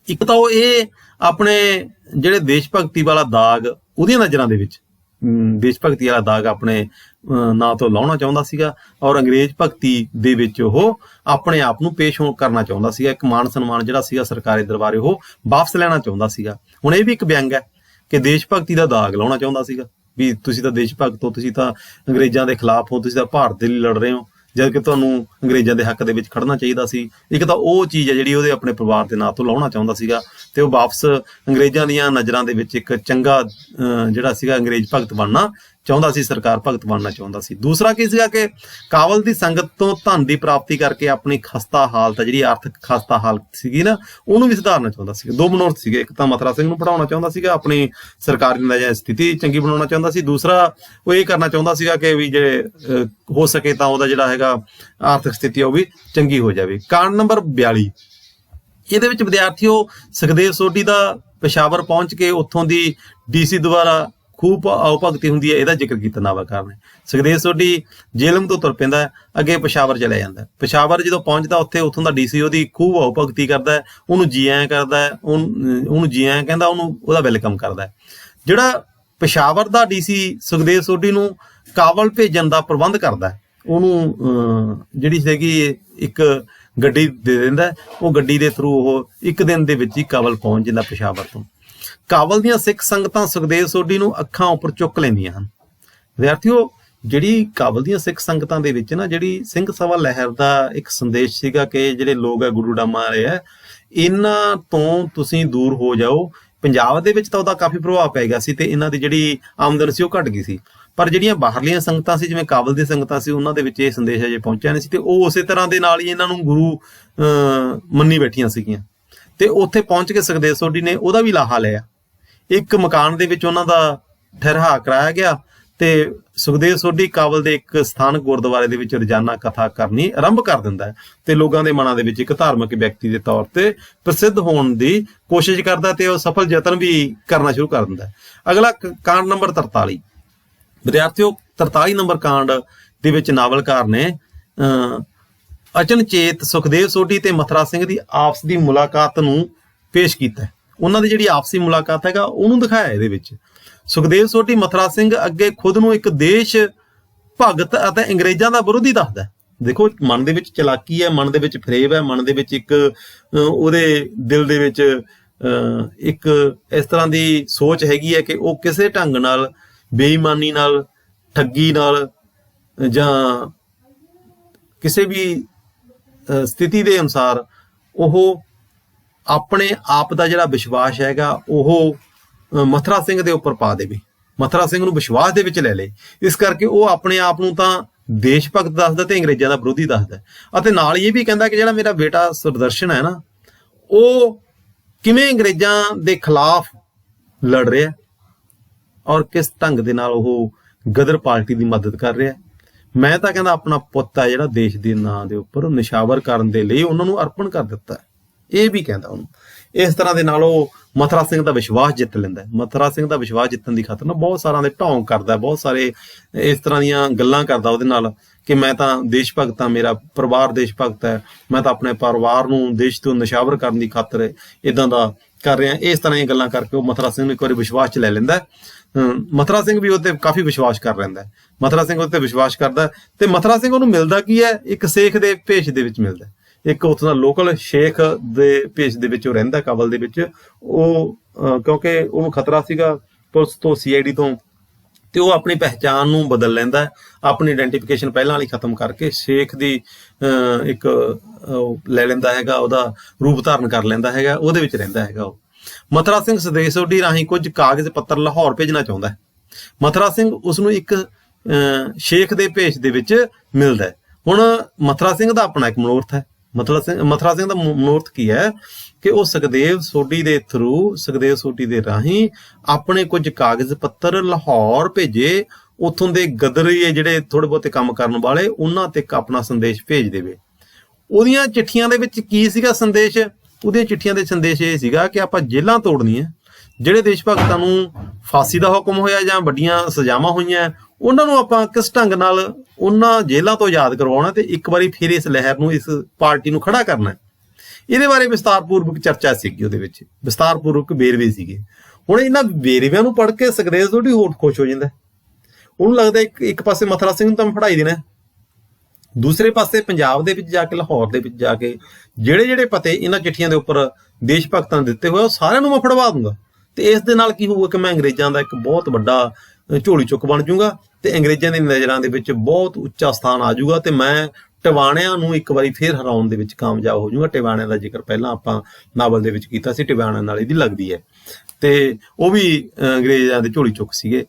ਇੱਕ ਤਾਂ ਉਹ ਇਹ ਆਪਣੇ ਜਿਹੜੇ ਦੇਸ਼ ਭਗਤੀ ਵਾਲਾ ਦਾਗ ਉਹਦੀਆਂ ਨਜ਼ਰਾਂ ਦੇ ਵਿੱਚ, ਦੇਸ਼ ਭਗਤੀ ਵਾਲਾ ਦਾਗ ਆਪਣੇ ਨਾਂ ਤੋਂ ਲਾਉਣਾ ਚਾਹੁੰਦਾ ਸੀਗਾ, ਔਰ ਅੰਗਰੇਜ਼ ਭਗਤੀ ਦੇ ਵਿੱਚ ਉਹ ਆਪਣੇ ਆਪ ਨੂੰ ਪੇਸ਼ ਕਰਨਾ ਚਾਹੁੰਦਾ ਸੀਗਾ। ਇੱਕ ਮਾਣ ਸਨਮਾਨ ਜਿਹੜਾ ਸੀਗਾ ਸਰਕਾਰੀ ਦਰਬਾਰੇ ਉਹ ਵਾਪਸ ਲੈਣਾ ਚਾਹੁੰਦਾ ਸੀਗਾ। ਹੁਣ ਇਹ ਵੀ ਇੱਕ ਵਿਅੰਗ ਹੈ ਕਿ ਦੇਸ਼ ਭਗਤੀ ਦਾ ਦਾਗ ਲਾਉਣਾ ਚਾਹੁੰਦਾ ਸੀਗਾ ਵੀ ਤੁਸੀਂ ਤਾਂ ਦੇਸ਼ ਭਗਤ ਹੋ, ਤੁਸੀਂ ਤਾਂ ਅੰਗਰੇਜ਼ਾਂ ਦੇ ਖਿਲਾਫ ਹੋ, ਤੁਸੀਂ ਤਾਂ ਭਾਰਤ ਦੇ ਲਈ ਲੜ ਰਹੇ ਹੋ, ਜਦ ਕਿ ਤੁਹਾਨੂੰ ਅੰਗਰੇਜ਼ਾਂ ਦੇ ਹੱਕ ਦੇ ਵਿੱਚ ਖੜਨਾ ਚਾਹੀਦਾ ਸੀ। ਇੱਕ ਤਾਂ ਉਹ ਚੀਜ਼ ਹੈ ਜਿਹੜੀ ਉਹਦੇ ਆਪਣੇ ਪਰਿਵਾਰ ਦੇ ਨਾਂ ਤੋਂ ਲਾਉਣਾ ਚਾਹੁੰਦਾ ਸੀਗਾ, ਤੇ ਉਹ ਵਾਪਸ ਅੰਗਰੇਜ਼ਾਂ ਦੀਆਂ ਨਜ਼ਰਾਂ ਦੇ ਵਿੱਚ ਇੱਕ ਚੰਗਾ ਜਿਹੜਾ ਸੀਗਾ ਅੰਗਰੇਜ਼ ਭਗਤ ਬਣਨਾ ਚਾਹੁੰਦਾ ਸੀ, ਸਰਕਾਰ ਭਗਤ ਬਣਨਾ ਚਾਹੁੰਦਾ ਸੀ। ਦੂਸਰਾ ਕੀ ਸੀਗਾ ਕਿ ਕਾਬਲ ਦੀ ਸੰਗਤ ਤੋਂ ਧਨ ਦੀ ਪ੍ਰਾਪਤੀ ਕਰਕੇ ਆਪਣੀ ਖਸਤਾ ਹਾਲਤ, ਜਿਹੜੀ ਆਰਥਿਕ ਖਸਤਾ ਹਾਲਤ ਸੀਗੀ ਨਾ, ਉਹਨੂੰ ਵੀ ਸੁਧਾਰਨਾ ਚਾਹੁੰਦਾ ਸੀ। ਦੋ ਮਨੋਰਥ ਸੀਗੇ, ਇੱਕ ਤਾਂ ਮਥੁਰਾ ਸਿੰਘ ਨੂੰ ਪੜ੍ਹਾਉਣਾ ਚਾਹੁੰਦਾ ਸੀਗਾ, ਆਪਣੀ ਸਰਕਾਰੀ ਨਜਾਇਜ਼ ਸਥਿਤੀ ਚੰਗੀ ਬਣਾਉਣਾ ਚਾਹੁੰਦਾ ਸੀ। ਦੂਸਰਾ ਉਹ ਇਹ ਕਰਨਾ ਚਾਹੁੰਦਾ ਸੀਗਾ ਕਿ ਵੀ ਜੇ ਹੋ ਸਕੇ ਤਾਂ ਉਹਦਾ ਜਿਹੜਾ ਹੈਗਾ ਆਰਥਿਕ ਸਥਿਤੀ ਉਹ ਵੀ ਚੰਗੀ ਹੋ ਜਾਵੇ। ਕਾਂਡ ਨੰਬਰ 42, ਇਹਦੇ ਵਿੱਚ ਵਿਦਿਆਰਥੀਓ ਸੁਖਦੇਵ ਸੋਢੀ ਦਾ ਪੇਸ਼ਾਵਰ ਪਹੁੰਚ ਕੇ ਉੱਥੋਂ ਦੀ ਡੀਸੀ ਦੁਆਰਾ ਖੂਬ ਆਓ ਭਗਤੀ ਹੁੰਦੀ ਹੈ, ਇਹਦਾ ਜ਼ਿਕਰ ਕੀਤਾ ਨਾਵਾਕਾਰ ਨੇ। ਸੁਖਦੇਵ ਸੋਢੀ ਜੇਲਮ ਤੋਂ ਤੁਰ ਪੈਂਦਾ, ਅੱਗੇ ਪੇਸ਼ਾਵਰ ਚਲਾ ਜਾਂਦਾ। ਪੇਸ਼ਾਵਰ ਜਦੋਂ ਪਹੁੰਚਦਾ ਉੱਥੇ ਉੱਥੋਂ ਦਾ ਡੀਸੀ ਉਹਦੀ ਖੂਬ ਆਓ ਭਗਤੀ ਕਰਦਾ, ਉਹਨੂੰ ਜੀ ਐਂ ਕਰਦਾ, ਉਹਨੂੰ ਜੀ ਐਂ ਕਹਿੰਦਾ, ਉਹਦਾ ਵੈਲਕਮ ਕਰਦਾ। ਜਿਹੜਾ ਪੇਸ਼ਾਵਰ ਦਾ ਡੀਸੀ ਸੁਖਦੇਵ ਸੋਢੀ ਨੂੰ ਕਾਬਲ ਭੇਜਣ ਦਾ ਪ੍ਰਬੰਧ ਕਰਦਾ, ਉਹਨੂੰ ਜਿਹੜੀ ਸੀਗੀ ਇੱਕ ਗੱਡੀ ਦੇ ਦਿੰਦਾ। ਉਹ ਗੱਡੀ ਦੇ ਥਰੂ ਉਹ ਇੱਕ ਦਿਨ ਦੇ ਵਿੱਚ ਹੀ ਕਾਬਲ ਪਹੁੰਚ ਜਾਂਦਾ ਪੇਸ਼ਾਵਰ ਤੋਂ। ਕਾਬਲ ਦੀਆਂ ਸਿੱਖ ਸੰਗਤਾਂ ਸੁਖਦੇਵ ਸੋਢੀ ਨੂੰ ਅੱਖਾਂ ਉੱਪਰ ਚੁੱਕ ਲੈਂਦੀਆਂ ਹਨ। ਵਿਦਿਆਰਥੀਓ, ਜਿਹੜੀ ਕਾਬਲ ਦੀਆਂ ਸਿੱਖ ਸੰਗਤਾਂ ਦੇ ਵਿੱਚ ਨਾ ਜਿਹੜੀ ਸਿੰਘ ਸਭਾ ਲਹਿਰ ਦਾ ਇੱਕ ਸੰਦੇਸ਼ ਸੀਗਾ ਕਿ ਜਿਹੜੇ ਲੋਕ ਆ ਗੁਰੂ ਡਾਮਾ ਵਾਲੇ ਆ, ਇਹਨਾਂ ਤੋਂ ਤੁਸੀਂ ਦੂਰ ਹੋ ਜਾਓ। ਪੰਜਾਬ ਦੇ ਵਿੱਚ ਤਾਂ ਉਹਦਾ ਕਾਫੀ ਪ੍ਰਭਾਵ ਪੈ ਗਿਆ ਸੀ ਤੇ ਇਹਨਾਂ ਦੀ ਜਿਹੜੀ ਆਮਦਨ ਸੀ ਉਹ ਘਟ ਗਈ ਸੀ, ਪਰ ਜਿਹੜੀਆਂ ਬਾਹਰਲੀਆਂ ਸੰਗਤਾਂ ਸੀ, ਜਿਵੇਂ ਕਾਬਲ ਦੀਆਂ ਸੰਗਤਾਂ ਸੀ, ਉਹਨਾਂ ਦੇ ਵਿੱਚ ਇਹ ਸੰਦੇਸ਼ ਅਜੇ ਪਹੁੰਚਿਆ ਨਹੀਂ ਸੀ ਤੇ ਉਹ ਉਸੇ ਤਰ੍ਹਾਂ ਦੇ ਨਾਲ ਹੀ ਇਹਨਾਂ ਨੂੰ ਗੁਰੂ ਮੰਨੀ ਬੈਠੀਆਂ ਸੀਗੀਆਂ। ਤੇ ਉੱਥੇ ਪਹੁੰਚ ਕੇ ਸੁਖਦੇਵ ਸੋਢੀ ਨੇ ਉਹਦਾ ਵੀ ਲਾਹਾ ਲਿਆ। ਇੱਕ ਮਕਾਨ ਦੇ ਵਿੱਚ ਉਹਨਾਂ ਦਾ ਠਹਿਰਾ ਕਰਾਇਆ ਗਿਆ ਤੇ ਸੁਖਦੇਵ ਸੋਢੀ ਕਾਬਲ ਦੇ ਇੱਕ ਸਥਾਨਕ ਗੁਰਦੁਆਰੇ ਦੇ ਵਿੱਚ ਰੋਜ਼ਾਨਾ ਕਥਾ ਕਰਨੀ ਆਰੰਭ ਕਰ ਦਿੰਦਾ ਹੈ ਤੇ ਲੋਕਾਂ ਦੇ ਮਨਾਂ ਦੇ ਵਿੱਚ ਇੱਕ ਧਾਰਮਿਕ ਵਿਅਕਤੀ ਦੇ ਤੌਰ ਤੇ ਪ੍ਰਸਿੱਧ ਹੋਣ ਦੀ ਕੋਸ਼ਿਸ਼ ਕਰਦਾ ਤੇ ਉਹ ਸਫਲ ਯਤਨ ਵੀ ਕਰਨਾ ਸ਼ੁਰੂ ਕਰ ਦਿੰਦਾ। ਅਗਲਾ ਕਾਂਡ ਨੰਬਰ 43। ਵਿਦਿਆਰਥੀਓ, 43 ਨੰਬਰ ਕਾਂਡ ਦੇ ਵਿੱਚ ਨਾਵਲਕਾਰ ਨੇ ਅਚਨਚੇਤ ਸੁਖਦੇਵ ਸੋਢੀ ਤੇ ਮਥੁਰਾ ਸਿੰਘ ਦੀ ਆਪਸ ਦੀ ਮੁਲਾਕਾਤ ਨੂੰ ਪੇਸ਼ ਕੀਤਾ। ਉਹਨਾਂ ਦੀ ਜਿਹੜੀ ਆਪਸੀ ਮੁਲਾਕਾਤ ਹੈਗਾ ਉਹਨੂੰ ਦਿਖਾਇਆ ਇਹਦੇ ਵਿੱਚ। ਸੁਖਦੇਵ ਸੋਢੀ ਮਥੁਰਾ ਸਿੰਘ ਅੱਗੇ ਖੁਦ ਨੂੰ ਇੱਕ ਦੇਸ਼ ਭਗਤ ਅਤੇ ਅੰਗਰੇਜ਼ਾਂ ਦਾ ਵਿਰੋਧੀ ਦੱਸਦਾ। ਦੇਖੋ, ਮਨ ਦੇ ਵਿੱਚ ਚਲਾਕੀ ਹੈ, ਮਨ ਦੇ ਵਿੱਚ ਫਰੇਬ ਹੈ, ਮਨ ਦੇ ਵਿੱਚ ਇੱਕ ਉਹਦੇ ਦਿਲ ਦੇ ਵਿੱਚ ਇੱਕ ਇਸ ਤਰ੍ਹਾਂ ਦੀ ਸੋਚ ਹੈਗੀ ਹੈ ਕਿ ਉਹ ਕਿਸੇ ਢੰਗ ਨਾਲ ਬੇਈਮਾਨੀ ਨਾਲ, ਠੱਗੀ ਨਾਲ ਜਾਂ ਕਿਸੇ ਵੀ ਸਥਿਤੀ ਦੇ ਅਨੁਸਾਰ ਉਹ ਆਪਣੇ ਆਪ ਦਾ ਜਿਹੜਾ ਵਿਸ਼ਵਾਸ ਹੈਗਾ ਉਹ ਮਥੁਰਾ ਸਿੰਘ ਦੇ ਉੱਪਰ ਪਾ ਦੇਵੇ, ਮਥੁਰਾ ਸਿੰਘ ਨੂੰ ਵਿਸ਼ਵਾਸ ਦੇ ਵਿੱਚ ਲੈ ਲੇ। ਇਸ ਕਰਕੇ ਉਹ ਆਪਣੇ ਆਪ ਨੂੰ ਤਾਂ ਦੇਸ਼ ਭਗਤ ਦੱਸਦਾ ਤੇ ਅੰਗਰੇਜ਼ਾਂ ਦਾ ਵਿਰੋਧੀ ਦੱਸਦਾ ਅਤੇ ਨਾਲ ਇਹ ਵੀ ਕਹਿੰਦਾ ਕਿ ਜਿਹੜਾ ਮੇਰਾ ਬੇਟਾ ਸੁਦਰਸ਼ਨ ਹੈ ਨਾ, ਉਹ ਕਿਵੇਂ ਅੰਗਰੇਜ਼ਾਂ ਦੇ ਖਿਲਾਫ ਲੜ ਰਿਹਾ ਔਰ ਕਿਸ ਢੰਗ ਦੇ ਨਾਲ ਉਹ ਗਦਰ ਪਾਰਟੀ ਦੀ ਮਦਦ ਕਰ ਰਿਹਾ। ਮੈਂ ਤਾਂ ਕਹਿੰਦਾ ਆਪਣਾ ਪੁੱਤ ਹੈ ਜਿਹੜਾ ਦੇਸ਼ ਦੇ ਨਾਂ ਦੇ ਉੱਪਰ ਨਿਸ਼ਾਵਰ ਕਰਨ ਦੇ ਲਈ ਉਹਨਾਂ ਨੂੰ ਅਰਪਣ ਕਰ ਦਿੱਤਾ, ਇਹ ਵੀ ਕਹਿੰਦਾ ਉਹਨੂੰ। ਇਸ ਤਰ੍ਹਾਂ ਦੇ ਨਾਲ ਉਹ ਮਥੁਰਾ ਸਿੰਘ ਦਾ ਵਿਸ਼ਵਾਸ ਜਿੱਤ ਲੈਂਦਾ। ਮਥੁਰਾ ਸਿੰਘ ਦਾ ਵਿਸ਼ਵਾਸ ਜਿੱਤਣ ਦੀ ਖਾਤਰ ਨਾ ਬਹੁਤ ਸਾਰਿਆਂ ਦੇ ਢੌਂਗ ਕਰਦਾ, ਬਹੁਤ ਸਾਰੇ ਇਸ ਤਰ੍ਹਾਂ ਦੀਆਂ ਗੱਲਾਂ ਕਰਦਾ ਉਹਦੇ ਨਾਲ ਕਿ ਮੈਂ ਤਾਂ ਦੇਸ਼ ਭਗਤ ਹਾਂ, ਮੇਰਾ ਪਰਿਵਾਰ ਦੇਸ਼ ਭਗਤ ਹੈ, ਮੈਂ ਤਾਂ ਆਪਣੇ ਪਰਿਵਾਰ ਨੂੰ ਦੇਸ਼ ਤੋਂ ਨਿਸ਼ਾਵਰ ਕਰਨ ਦੀ ਖਾਤਰ ਇਦਾਂ ਦਾ ਕਰ ਰਿਹਾ। ਇਸ ਤਰ੍ਹਾਂ ਦੀਆਂ ਗੱਲਾਂ ਕਰਕੇ ਉਹ ਮਥੁਰਾ ਸਿੰਘ ਨੂੰ ਇੱਕ ਵਾਰੀ ਵਿਸ਼ਵਾਸ 'ਚ ਲੈ ਲੈਂਦਾ। ਮਥੁਰਾ ਸਿੰਘ ਵੀ ਉਹਤੇ ਕਾਫੀ ਵਿਸ਼ਵਾਸ ਕਰ ਲੈਂਦਾ। ਮਥੁਰਾ ਸਿੰਘ ਉਹਤੇ ਵਿਸ਼ਵਾਸ ਕਰਦਾ ਤੇ ਮਥੁਰਾ ਸਿੰਘ ਉਹਨੂੰ ਮਿਲਦਾ ਕੀ ਹੈ, ਇੱਕ ਸੇਖ ਦੇ ਭੇਸ਼ ਦੇ ਵਿੱਚ ਮਿਲਦਾ। ਇੱਕ ਉੱਥੋਂ ਦਾ ਲੋਕਲ ਸ਼ੇਖ ਦੇ ਭੇਸ਼ ਦੇ ਵਿੱਚ ਉਹ ਰਹਿੰਦਾ ਕਾਬਲ ਦੇ ਵਿੱਚ। ਉਹ ਕਿਉਂਕਿ ਉਹਨੂੰ ਖਤਰਾ ਸੀਗਾ ਪੁਲਿਸ ਤੋਂ, CID ਤੋਂ, ਤੇ ਉਹ ਆਪਣੀ ਪਹਿਚਾਣ ਨੂੰ ਬਦਲ ਲੈਂਦਾ, ਆਪਣੀ ਆਇਡੈਂਟੀਫਿਕੇਸ਼ਨ ਪਹਿਲਾਂ ਵਾਲੀ ਖਤਮ ਕਰਕੇ ਸ਼ੇਖ ਦੀ ਇੱਕ ਲੈ ਲੈਂਦਾ ਹੈਗਾ, ਉਹਦਾ ਰੂਪ ਧਾਰਨ ਕਰ ਲੈਂਦਾ ਹੈਗਾ, ਉਹਦੇ ਵਿੱਚ ਰਹਿੰਦਾ ਹੈਗਾ ਉਹ। ਮਥੁਰਾ ਸਿੰਘ ਸੁਖਦੇਵ ਸੋਢੀ ਰਾਹੀਂ ਕੁਝ ਕਾਗਜ਼ ਪੱਤਰ ਲਾਹੌਰ ਭੇਜਣਾ ਚਾਹੁੰਦਾ ਹੈ। ਮਥੁਰਾ ਸਿੰਘ ਉਸਨੂੰ ਇੱਕ ਸ਼ੇਖ ਦੇ ਭੇਸ਼ ਦੇ ਵਿੱਚ ਮਿਲਦਾ ਹੈ। ਹੁਣ ਮਥੁਰਾ ਸਿੰਘ ਦਾ ਆਪਣਾ ਇੱਕ ਮਨੋਰਥ ਹੈ। ਮਥੁਰਾ ਸਿੰਘ ਦਾ ਮਨੋਰਥ ਕੀ ਹੈ ਕਿ ਉਹ ਸੁਖਦੇਵ ਸੋਢੀ ਦੇ ਥਰੂ, ਸੁਖਦੇਵ ਸੋਢੀ ਦੇ ਰਾਹੀਂ ਆਪਣੇ ਕੁਝ ਕਾਗਜ਼ ਪੱਤਰ ਲਾਹੌਰ ਭੇਜੇ, ਉੱਥੋਂ ਦੇ ਗਦਰੀਏ ਜਿਹੜੇ ਥੋੜੇ ਬਹੁਤੇ ਕੰਮ ਕਰਨ ਵਾਲੇ, ਉਹਨਾਂ ਤੇ ਇੱਕ ਆਪਣਾ ਸੰਦੇਸ਼ ਭੇਜ ਦੇਵੇ। ਉਹਦੀਆਂ ਚਿੱਠੀਆਂ ਦੇ ਵਿੱਚ ਕੀ ਸੀਗਾ ਸੰਦੇਸ਼? ਉਹਦੀਆਂ ਚਿੱਠੀਆਂ ਦੇ ਸੰਦੇਸ਼ ਇਹ ਸੀਗਾ ਕਿ ਆਪਾਂ ਜੇਲ੍ਹਾਂ ਤੋੜਨੀਆਂ, ਜਿਹੜੇ ਦੇਸ਼ ਭਗਤਾਂ ਨੂੰ ਫਾਂਸੀ ਦਾ ਹੁਕਮ ਹੋਇਆ ਜਾਂ ਵੱਡੀਆਂ ਸਜ਼ਾਵਾਂ ਹੋਈਆਂ, ਉਹਨਾਂ ਨੂੰ ਆਪਾਂ ਕਿਸ ਢੰਗ ਨਾਲ ਉਹਨਾਂ ਜੇਲ੍ਹਾਂ ਤੋਂ ਆਜ਼ਾਦ ਕਰਵਾਉਣਾ ਤੇ ਇੱਕ ਵਾਰੀ ਫਿਰ ਇਸ ਲਹਿਰ ਨੂੰ, ਇਸ ਪਾਰਟੀ ਨੂੰ ਖੜਾ ਕਰਨਾ। ਇਹਦੇ ਬਾਰੇ ਵਿਸਤਾਰਪੂਰਵਕ ਚਰਚਾ ਸੀਗੀ, ਉਹਦੇ ਵਿੱਚ ਵਿਸਤਾਰਪੂਰਵਕ ਵੇਰਵੇ ਸੀਗੇ। ਹੁਣ ਇਹਨਾਂ ਵੇਰਵਿਆਂ ਨੂੰ ਪੜ੍ਹ ਕੇ ਸੁਖਦੇਵ ਸੋਢੀ ਹੋਰ ਖੁਸ਼ ਹੋ ਜਾਂਦਾ। ਉਹਨੂੰ ਲੱਗਦਾ ਇੱਕ ਪਾਸੇ ਮਥੁਰਾ ਸਿੰਘ ਨੂੰ ਤਾਂ ਮੈਂ ਪੜ੍ਹਾਈ ਦੇਣਾ, ਦੂਸਰੇ ਪਾਸੇ ਪੰਜਾਬ ਦੇ ਵਿੱਚ ਜਾ ਕੇ, ਲਾਹੌਰ ਦੇ ਵਿੱਚ ਜਾ ਕੇ ਜਿਹੜੇ ਜਿਹੜੇ ਪਤੇ ਇਹਨਾਂ ਚਿੱਠੀਆਂ ਦੇ ਉੱਪਰ ਦੇਸ਼ ਭਗਤਾਂ ਨੇ ਦਿੱਤੇ ਹੋਏ, ਉਹ ਸਾਰਿਆਂ ਨੂੰ ਮੈਂ ਫੜਵਾ ਦੂੰਗਾ ਤੇ ਇਸ ਦੇ ਨਾਲ ਕੀ ਹੋਊਗਾ ਕਿ ਮੈਂ ਅੰਗਰੇਜ਼ਾਂ ਦਾ ਇੱਕ ਬਹੁਤ ਵੱਡਾ ਝੋਲੀ ਚੁੱਕ ਬਣ ਜਾਊਗਾ ਤੇ ਅੰਗਰੇਜ਼ਾਂ ਦੀ ਨਜ਼ਰਾਂ ਦੇ ਵਿੱਚ ਬਹੁਤ ਉੱਚਾ ਸਥਾਨ ਆ ਜਾਊਗਾ ਤੇ ਮੈਂ ਟਿਵਾਣਿਆਂ ਨੂੰ ਇੱਕ ਵਾਰੀ ਫੇਰ ਹਰਾਉਣ ਦੇ ਵਿੱਚ ਕਾਮਯਾਬ ਹੋ ਜਾਊਗਾ। ਟਿਵਾਣਿਆਂ ਦਾ ਜ਼ਿਕਰ ਪਹਿਲਾਂ ਆਪਾਂ ਨਾਵਲ ਦੇ ਵਿੱਚ ਕੀਤਾ ਸੀ, ਟਿਵਾਣਿਆਂ ਨਾਲ ਇਹਦੀ ਲੱਗਦੀ ਹੈ ਤੇ ਉਹ ਵੀ ਅੰਗਰੇਜ਼ਾਂ ਦੇ ਝੋਲੀ ਚੁੱਕ ਸੀਗੇ।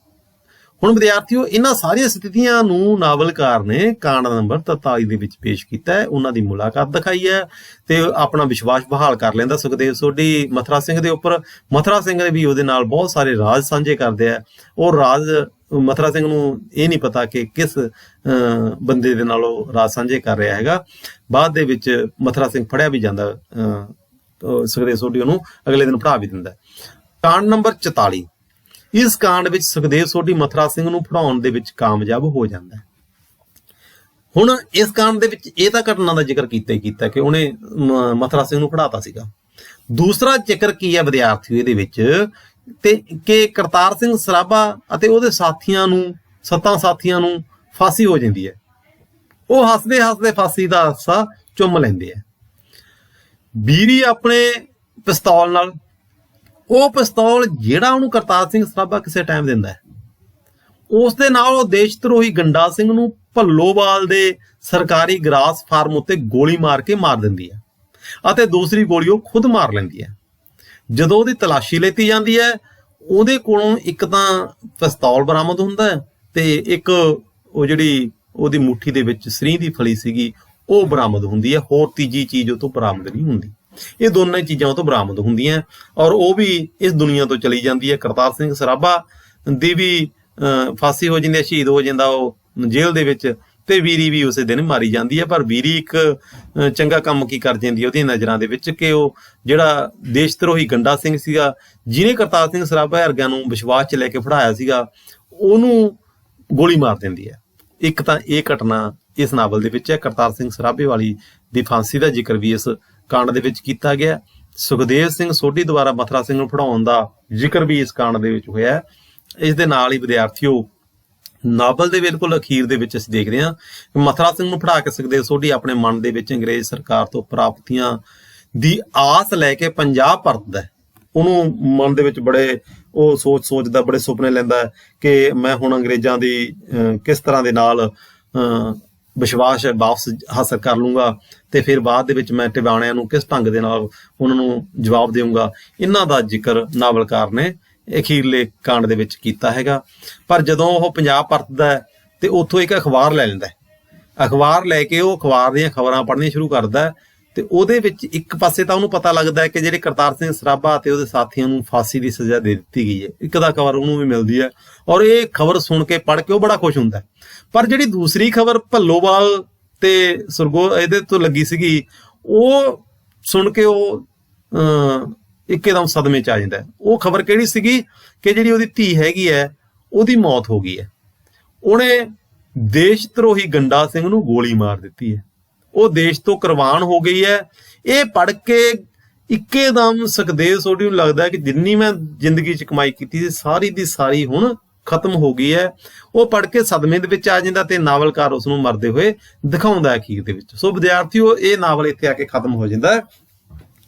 ਹੁਣ ਵਿਦਿਆਰਥੀਓ, ਇਹਨਾਂ ਸਾਰੀਆਂ ਸਥਿਤੀਆਂ ਨੂੰ ਨਾਵਲਕਾਰ ਨੇ ਕਾਂਡ ਨੰਬਰ 43 ਦੇ ਵਿੱਚ ਪੇਸ਼ ਕੀਤਾ ਹੈ। ਉਹਨਾਂ ਦੀ ਮੁਲਾਕਾਤ ਦਿਖਾਈ ਹੈ ਤੇ ਆਪਣਾ ਵਿਸ਼ਵਾਸ ਬਹਾਲ ਕਰ ਲੈਂਦਾ ਸੁਖਦੇਵ ਸੋਢੀ ਮਥੁਰਾ ਸਿੰਘ ਦੇ ਉੱਪਰ। ਮਥੁਰਾ ਸਿੰਘ ਨੇ ਵੀ ਉਹਦੇ ਨਾਲ ਬਹੁਤ ਸਾਰੇ ਰਾਜ਼ ਸਾਂਝੇ ਕਰਦੇ ਆ। ਉਹ ਰਾਜ਼ ਮਥੁਰਾ ਸਿੰਘ ਨੂੰ ਇਹ ਨਹੀਂ ਪਤਾ ਕਿ ਕਿਸ ਬੰਦੇ ਦੇ ਨਾਲ ਉਹ ਰਾਜ਼ ਸਾਂਝੇ ਕਰ ਰਿਹਾ ਹੈਗਾ। ਬਾਅਦ ਦੇ ਵਿੱਚ ਮਥੁਰਾ ਸਿੰਘ ਫੜਿਆ ਵੀ ਜਾਂਦਾ, ਸੁਖਦੇਵ ਸੋਢੀ ਉਹਨੂੰ ਅਗਲੇ ਦਿਨ ਪੜ੍ਹਾ ਵੀ ਦਿੰਦਾ। ਕਾਂਡ ਨੰਬਰ 44, ਇਸ ਕਾਂਡ ਵਿੱਚ ਸੁਖਦੇਵ ਸੋਢੀ ਮਥੁਰਾ ਸਿੰਘ ਨੂੰ ਫੜਾਉਣ ਦੇ ਵਿੱਚ ਕਾਮਯਾਬ ਹੋ ਜਾਂਦਾ ਹੈ। ਹੁਣ ਇਸ ਕਾਂਡ ਦੇ ਵਿੱਚ ਇਹ ਤਾਂ ਘਟਨਾ ਦਾ ਜ਼ਿਕਰ ਕੀਤਾ ਹੀ ਕੀਤਾ ਕਿ ਉਹਨੇ ਮਥੁਰਾ ਸਿੰਘ ਨੂੰ ਫੜਾਤਾ ਸੀਗਾ। ਦੂਸਰਾ ਜ਼ਿਕਰ ਕੀ ਹੈ ਵਿਦਿਆਰਥੀਓ ਇਹਦੇ ਵਿੱਚ, ਤੇ ਕਿ ਕਰਤਾਰ ਸਿੰਘ ਸਰਾਭਾ ਅਤੇ ਉਹਦੇ ਸਾਥੀਆਂ ਨੂੰ 7 ਸਾਥੀਆਂ ਨੂੰ ਫਾਂਸੀ ਹੋ ਜਾਂਦੀ ਹੈ। ਉਹ ਹੱਸਦੇ ਹੱਸਦੇ ਫਾਂਸੀ ਦਾ ਹਾਸਾ ਚੁੰਮ ਲੈਂਦੇ ਆ। ਬੀਰੀ ਆਪਣੇ ਪਿਸਤੌਲ ਨਾਲ, ਉਹ ਪਿਸਤੌਲ ਜਿਹੜਾ ਉਹਨੂੰ ਕਰਤਾਰ ਸਿੰਘ ਸਰਾਭਾ ਕਿਸੇ ਟਾਈਮ ਦਿੰਦਾ ਹੈ, ਉਸ ਦੇ ਨਾਲ ਉਹ ਦੇਸ਼ ਧਰੋਹੀ ਗੰਡਾ ਸਿੰਘ ਨੂੰ ਭੱਲੋਵਾਲ ਦੇ ਸਰਕਾਰੀ ਗਰਾਸ ਫਾਰਮ ਉੱਤੇ ਗੋਲੀ ਮਾਰ ਕੇ ਮਾਰ ਦਿੰਦੀ ਹੈ ਅਤੇ ਦੂਸਰੀ ਗੋਲੀ ਉਹ ਖੁਦ ਮਾਰ ਲੈਂਦੀ ਹੈ। ਜਦੋਂ ਉਹਦੀ ਤਲਾਸ਼ੀ ਲੈਤੀ ਜਾਂਦੀ ਹੈ, ਉਹਦੇ ਕੋਲੋਂ ਇੱਕ ਤਾਂ ਪਿਸਤੌਲ ਬਰਾਮਦ ਹੁੰਦਾ ਹੈ ਤੇ ਇੱਕ ਉਹ ਜਿਹੜੀ ਉਹਦੀ ਮੁੱਠੀ ਦੇ ਵਿੱਚ ਸਰੀਂ ਦੀ ਫਲੀ ਸੀਗੀ ਉਹ ਬਰਾਮਦ ਹੁੰਦੀ ਹੈ। ਹੋਰ ਤੀਜੀ ਚੀਜ਼ ਉਹ ਤੋਂ ਬਰਾਮਦ ਨਹੀਂ ਹੁੰਦੀ। ਇਹ ਦੋਨਾਂ ਚੀਜ਼ਾਂ ਉਹ ਤੋਂ ਬਰਾਮਦ ਹੁੰਦੀਆਂ ਔਰ ਉਹ ਵੀ ਇਸ ਦੁਨੀਆ ਤੋਂ ਚਲੀ ਜਾਂਦੀ ਹੈ। ਕਰਤਾਰ ਸਿੰਘ ਸਰਾਭਾ ਦੀ ਵੀ ਫਾਂਸੀ ਹੋ ਜਾਂਦੀ ਹੈ, ਸ਼ਹੀਦ ਹੋ ਜਾਂਦਾ ਉਹ ਜੇਲ੍ਹ ਦੇ ਵਿੱਚ, ਤੇ ਵੀਰੀ ਵੀ ਉਸੇ ਦਿਨ ਮਾਰੀ ਜਾਂਦੀ ਹੈ। ਪਰ ਵੀਰੀ ਇੱਕ ਚੰਗਾ ਕੰਮ ਕੀ ਕਰ ਜਾਂਦੀ ਹੈ ਉਹਦੀਆਂ ਨਜ਼ਰਾਂ ਦੇ ਵਿੱਚ ਕਿ ਉਹ ਜਿਹੜਾ ਦੇਸ਼ ਧਰੋਹੀ ਗੰਡਾ ਸਿੰਘ ਸੀਗਾ, ਜਿਹਨੇ ਕਰਤਾਰ ਸਿੰਘ ਸਰਾਭਾ ਵਰਗਿਆਂ ਨੂੰ ਵਿਸ਼ਵਾਸ 'ਚ ਲੈ ਕੇ ਫੜਾਇਆ ਸੀਗਾ, ਉਹਨੂੰ ਗੋਲੀ ਮਾਰ ਦਿੰਦੀ ਹੈ। ਇੱਕ ਤਾਂ ਇਹ ਘਟਨਾ ਇਸ ਨਾਵਲ ਦੇ ਵਿੱਚ ਹੈ। ਕਰਤਾਰ ਸਿੰਘ ਸਰਾਭੇ ਵਾਲੀ ਦੀ ਫਾਂਸੀ ਦਾ ਜ਼ਿਕਰ ਵੀ ਇਸ ਕਾਂਡ ਦੇ ਵਿੱਚ ਕੀਤਾ ਗਿਆ। ਸੁਖਦੇਵ ਸਿੰਘ ਸੋਢੀ ਦੁਆਰਾ ਮਥੁਰਾ ਸਿੰਘ ਨੂੰ ਫੜਾਉਣ ਦਾ ਜ਼ਿਕਰ ਵੀ ਇਸ ਕਾਂਡ ਦੇ ਵਿੱਚ ਹੋਇਆ। ਇਸ ਦੇ ਨਾਲ ਹੀ ਵਿਦਿਆਰਥੀਓ, ਨਾਵਲ ਦੇ ਬਿਲਕੁਲ ਅਖੀਰ ਦੇ ਵਿੱਚ ਅਸੀਂ ਦੇਖਦੇ ਹਾਂ ਮਥੁਰਾ ਸਿੰਘ ਨੂੰ ਫੜਾ ਕੇ ਸੁਖਦੇਵ ਸੋਢੀ ਆਪਣੇ ਮਨ ਦੇ ਵਿੱਚ ਅੰਗਰੇਜ਼ ਸਰਕਾਰ ਤੋਂ ਪ੍ਰਾਪਤੀਆਂ ਦੀ ਆਸ ਲੈ ਕੇ ਪੰਜਾਬ ਪਰਤਦਾ। ਉਹਨੂੰ ਮਨ ਦੇ ਵਿੱਚ ਬੜੇ ਉਹ ਸੋਚਦਾ, ਬੜੇ ਸੁਪਨੇ ਲੈਂਦਾ ਕਿ ਮੈਂ ਹੁਣ ਅੰਗਰੇਜ਼ਾਂ ਦੀ ਕਿਸ ਤਰ੍ਹਾਂ ਦੇ ਨਾਲ ਵਿਸ਼ਵਾਸ ਵਾਪਸ ਹਾਸਲ ਕਰ ਲੂੰਗਾ ਤੇ ਫਿਰ ਬਾਅਦ ਦੇ ਵਿੱਚ ਮੈਂ ਟਿਵਾਣਿਆਂ ਨੂੰ ਕਿਸ ਢੰਗ ਦੇ ਨਾਲ ਉਹਨਾਂ ਨੂੰ ਜਵਾਬ ਦੇਵਾਂਗਾ। ਇਹਨਾਂ ਦਾ ਜ਼ਿਕਰ ਨਾਵਲਕਾਰ ਨੇ ਅਖੀਰਲੇ ਕਾਂਡ ਦੇ ਵਿੱਚ ਕੀਤਾ ਹੈਗਾ। ਪਰ ਜਦੋਂ ਉਹ ਪੰਜਾਬ ਪਰਤਦਾ ਤੇ ਉੱਥੋਂ ਇੱਕ ਅਖਬਾਰ ਲੈ ਲੈਂਦਾ। ਅਖਬਾਰ ਲੈ ਕੇ ਉਹ ਅਖਬਾਰ ਦੀਆਂ ਖਬਰਾਂ ਪੜ੍ਹਨੀਆਂ ਸ਼ੁਰੂ ਕਰਦਾ ਤੇ ਉਹਦੇ ਵਿੱਚ ਇੱਕ ਪਾਸੇ ਤਾਂ ਉਹਨੂੰ ਪਤਾ ਲੱਗਦਾ ਹੈ ਕਿ ਜਿਹੜੇ ਕਰਤਾਰ ਸਿੰਘ ਸਰਾਭਾ ਅਤੇ ਉਹਦੇ ਸਾਥੀਆਂ ਨੂੰ ਫਾਂਸੀ ਦੀ ਸਜ਼ਾ ਦੇ ਦਿੱਤੀ ਗਈ ਹੈ। ਇੱਕ ਦਾ ਖਬਰ ਉਹਨੂੰ ਵੀ ਮਿਲਦੀ ਹੈ ਔਰ ਇਹ ਖਬਰ ਸੁਣ ਕੇ ਪੜ੍ਹ ਕੇ ਉਹ ਬੜਾ ਖੁਸ਼ ਹੁੰਦਾ। ਪਰ ਜਿਹੜੀ ਦੂਸਰੀ ਖਬਰ ਭੱਲੋਵਾਲ ਤੇ ਇਹਦੇ ਤੋਂ ਲੱਗੀ ਸੀਗੀ, ਉਹ ਸੁਣ ਕੇ ਉਹ ਇੱਕਦਮ ਸਦਮੇ 'ਚ ਆ ਜਾਂਦਾ। ਉਹ ਖਬਰ ਕਿਹੜੀ ਸੀਗੀ ਕਿ ਜਿਹੜੀ ਉਹਦੀ ਧੀ ਹੈਗੀ ਹੈ ਉਹਦੀ ਮੌਤ ਹੋ ਗਈ ਹੈ। ਉਹਨੇ ਦੇਸ਼ ਧਰੋਹੀ ਗੰਡਾ ਸਿੰਘ ਨੂੰ ਗੋਲੀ ਮਾਰ ਦਿੱਤੀ ਹੈ, ਉਹ ਦੇਸ਼ ਤੋਂ ਕੁਰਬਾਨ ਹੋ ਗਈ ਹੈ। ਇਹ ਪੜ੍ਹ ਕੇ ਇੱਕਦਮ ਸੁਖਦੇਵ ਸੋਢੀ ਨੂੰ ਲੱਗਦਾ ਕਿ ਜਿੰਨੀ ਮੈਂ ਜ਼ਿੰਦਗੀ 'ਚ ਕਮਾਈ ਕੀਤੀ ਸੀ ਸਾਰੀ ਦੀ ਸਾਰੀ ਹੁਣ ਖਤਮ ਹੋ ਗਈ ਹੈ। ਉਹ ਪੜ੍ਹ ਕੇ ਸਦਮੇ ਦੇ ਵਿੱਚ ਆ ਜਾਂਦਾ ਤੇ ਨਾਵਲਕਾਰ ਉਸ ਨੂੰ ਮਰਦੇ ਹੋਏ ਦਿਖਾਉਂਦਾ ਅਖੀਰ ਦੇ ਵਿੱਚ। ਸੋ ਵਿਦਿਆਰਥੀਓ, ਇਹ ਨਾਵਲ ਇੱਥੇ ਆ ਕੇ ਖਤਮ ਹੋ ਜਾਂਦਾ ਹੈ।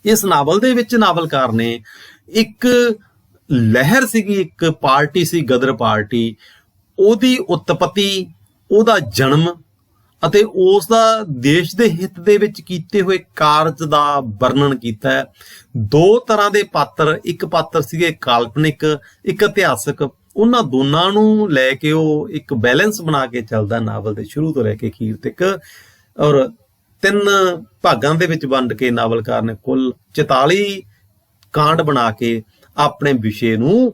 ਇਸ ਨਾਵਲ ਦੇ ਵਿੱਚ ਨਾਵਲਕਾਰ ਨੇ ਇੱਕ ਲਹਿਰ ਸੀਗੀ, ਇੱਕ ਪਾਰਟੀ ਸੀ ਗਦਰ ਪਾਰਟੀ, ਉਹਦੀ ਉਤਪਤੀ, ਉਹਦਾ ਜਨਮ ਅਤੇ ਉਸ ਦਾ ਦੇਸ਼ ਦੇ ਹਿੱਤ ਦੇ ਵਿੱਚ ਕੀਤੇ ਹੋਏ ਕਾਰਜ ਦਾ ਵਰਣਨ ਕੀਤਾ ਹੈ। ਦੋ ਤਰ੍ਹਾਂ ਦੇ ਪਾਤਰ, ਇੱਕ ਪਾਤਰ ਸੀਗੇ ਕਾਲਪਨਿਕ, ਇੱਕ ਇਤਿਹਾਸਕ। ਉਹਨਾਂ ਦੋਨਾਂ ਨੂੰ ਲੈ ਕੇ ਉਹ ਇੱਕ ਬੈਲੈਂਸ ਬਣਾ ਕੇ ਚੱਲਦਾ ਨਾਵਲ ਦੇ ਸ਼ੁਰੂ ਤੋਂ ਲੈ ਕੇ ਅਖੀਰ ਤੱਕ। ਔਰ 3 ਭਾਗਾਂ ਦੇ ਵਿੱਚ ਵੰਡ ਕੇ ਨਾਵਲਕਾਰ ਨੇ ਕੁੱਲ 44 ਕਾਂਡ ਬਣਾ ਕੇ ਆਪਣੇ ਵਿਸ਼ੇ ਨੂੰ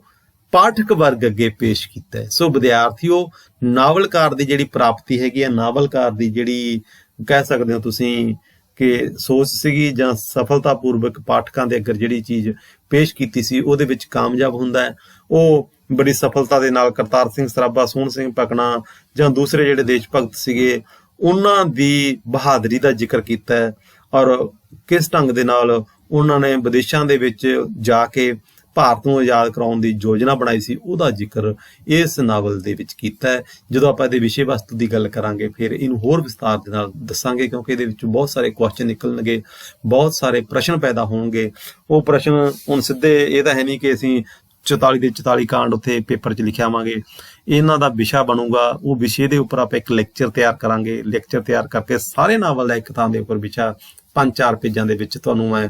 ਪਾਠਕ ਵਰਗ ਅੱਗੇ ਪੇਸ਼ ਕੀਤਾ ਹੈ। ਸੋ ਵਿਦਿਆਰਥੀਓ, ਨਾਵਲਕਾਰ ਦੀ ਜਿਹੜੀ ਪ੍ਰਾਪਤੀ ਹੈਗੀ ਹੈ, ਨਾਵਲਕਾਰ ਦੀ ਜਿਹੜੀ ਕਹਿ ਸਕਦੇ ਹੋ ਤੁਸੀਂ ਕਿ ਸੋਚ ਸੀਗੀ ਜਾਂ ਸਫਲਤਾਪੂਰਵਕ ਪਾਠਕਾਂ ਦੇ ਅੱਗੇ ਜਿਹੜੀ ਚੀਜ਼ ਪੇਸ਼ ਕੀਤੀ ਸੀ ਉਹਦੇ ਵਿੱਚ ਕਾਮਯਾਬ ਹੁੰਦਾ ਹੈ। ਉਹ ਬੜੀ ਸਫਲਤਾ ਦੇ ਨਾਲ ਕਰਤਾਰ ਸਿੰਘ ਸਰਾਭਾ, ਸੋਹਣ ਸਿੰਘ ਭਕਨਾ ਜਾਂ ਦੂਸਰੇ ਜਿਹੜੇ ਦੇਸ਼ ਭਗਤ ਸੀਗੇ ਉਹਨਾਂ ਦੀ ਬਹਾਦਰੀ ਦਾ ਜ਼ਿਕਰ ਕੀਤਾ ਹੈ ਔਰ ਕਿਸ ਢੰਗ ਦੇ ਨਾਲ ਉਹਨਾਂ ਨੇ ਵਿਦੇਸ਼ਾਂ ਦੇ ਵਿੱਚ ਜਾ ਕੇ ਭਾਰਤ ਨੂੰ ਆਜ਼ਾਦ ਕਰਾਉਣ ਦੀ ਯੋਜਨਾ ਬਣਾਈ ਸੀ, ਉਹਦਾ ਜ਼ਿਕਰ ਇਸ ਨਾਵਲ ਦੇ ਵਿੱਚ ਕੀਤਾ ਹੈ। ਜਦੋਂ ਆਪਾਂ ਇਹਦੇ ਵਿਸ਼ੇ ਵਸਤੂ ਦੀ ਗੱਲ ਕਰਾਂਗੇ ਫਿਰ ਇਹਨੂੰ ਹੋਰ ਵਿਸਤਾਰ ਦੇ ਨਾਲ ਦੱਸਾਂਗੇ, ਕਿਉਂਕਿ ਇਹਦੇ ਵਿੱਚ ਬਹੁਤ ਸਾਰੇ ਕੁਐਸਚਨ ਨਿਕਲਣਗੇ, ਬਹੁਤ ਸਾਰੇ ਪ੍ਰਸ਼ਨ ਪੈਦਾ ਹੋਣਗੇ। ਉਹ ਪ੍ਰਸ਼ਨ ਹੁਣ ਸਿੱਧੇ ਇਹ ਤਾਂ ਹੈ ਨਹੀਂ ਕਿ ਅਸੀਂ 44 ਦੇ 44 ਕਾਂਡ ਉੱਥੇ ਪੇਪਰ 'ਚ ਲਿਖਿਆ ਆਵਾਂਗੇ। ਇਹਨਾਂ ਦਾ ਵਿਸ਼ਾ ਬਣੂਗਾ, ਉਹ ਵਿਸ਼ੇ ਦੇ ਉੱਪਰ ਆਪਾਂ ਇੱਕ ਲੈਕਚਰ ਤਿਆਰ ਕਰਾਂਗੇ। ਲੈਕਚਰ ਤਿਆਰ ਕਰਕੇ ਸਾਰੇ ਨਾਵਲ ਦਾ ਇੱਕ ਥਾਂ ਦੇ ਉੱਪਰ ਵਿਸ਼ਾ 5-4 ਪੇਜਾਂ ਦੇ ਵਿੱਚ ਤੁਹਾਨੂੰ ਮੈਂ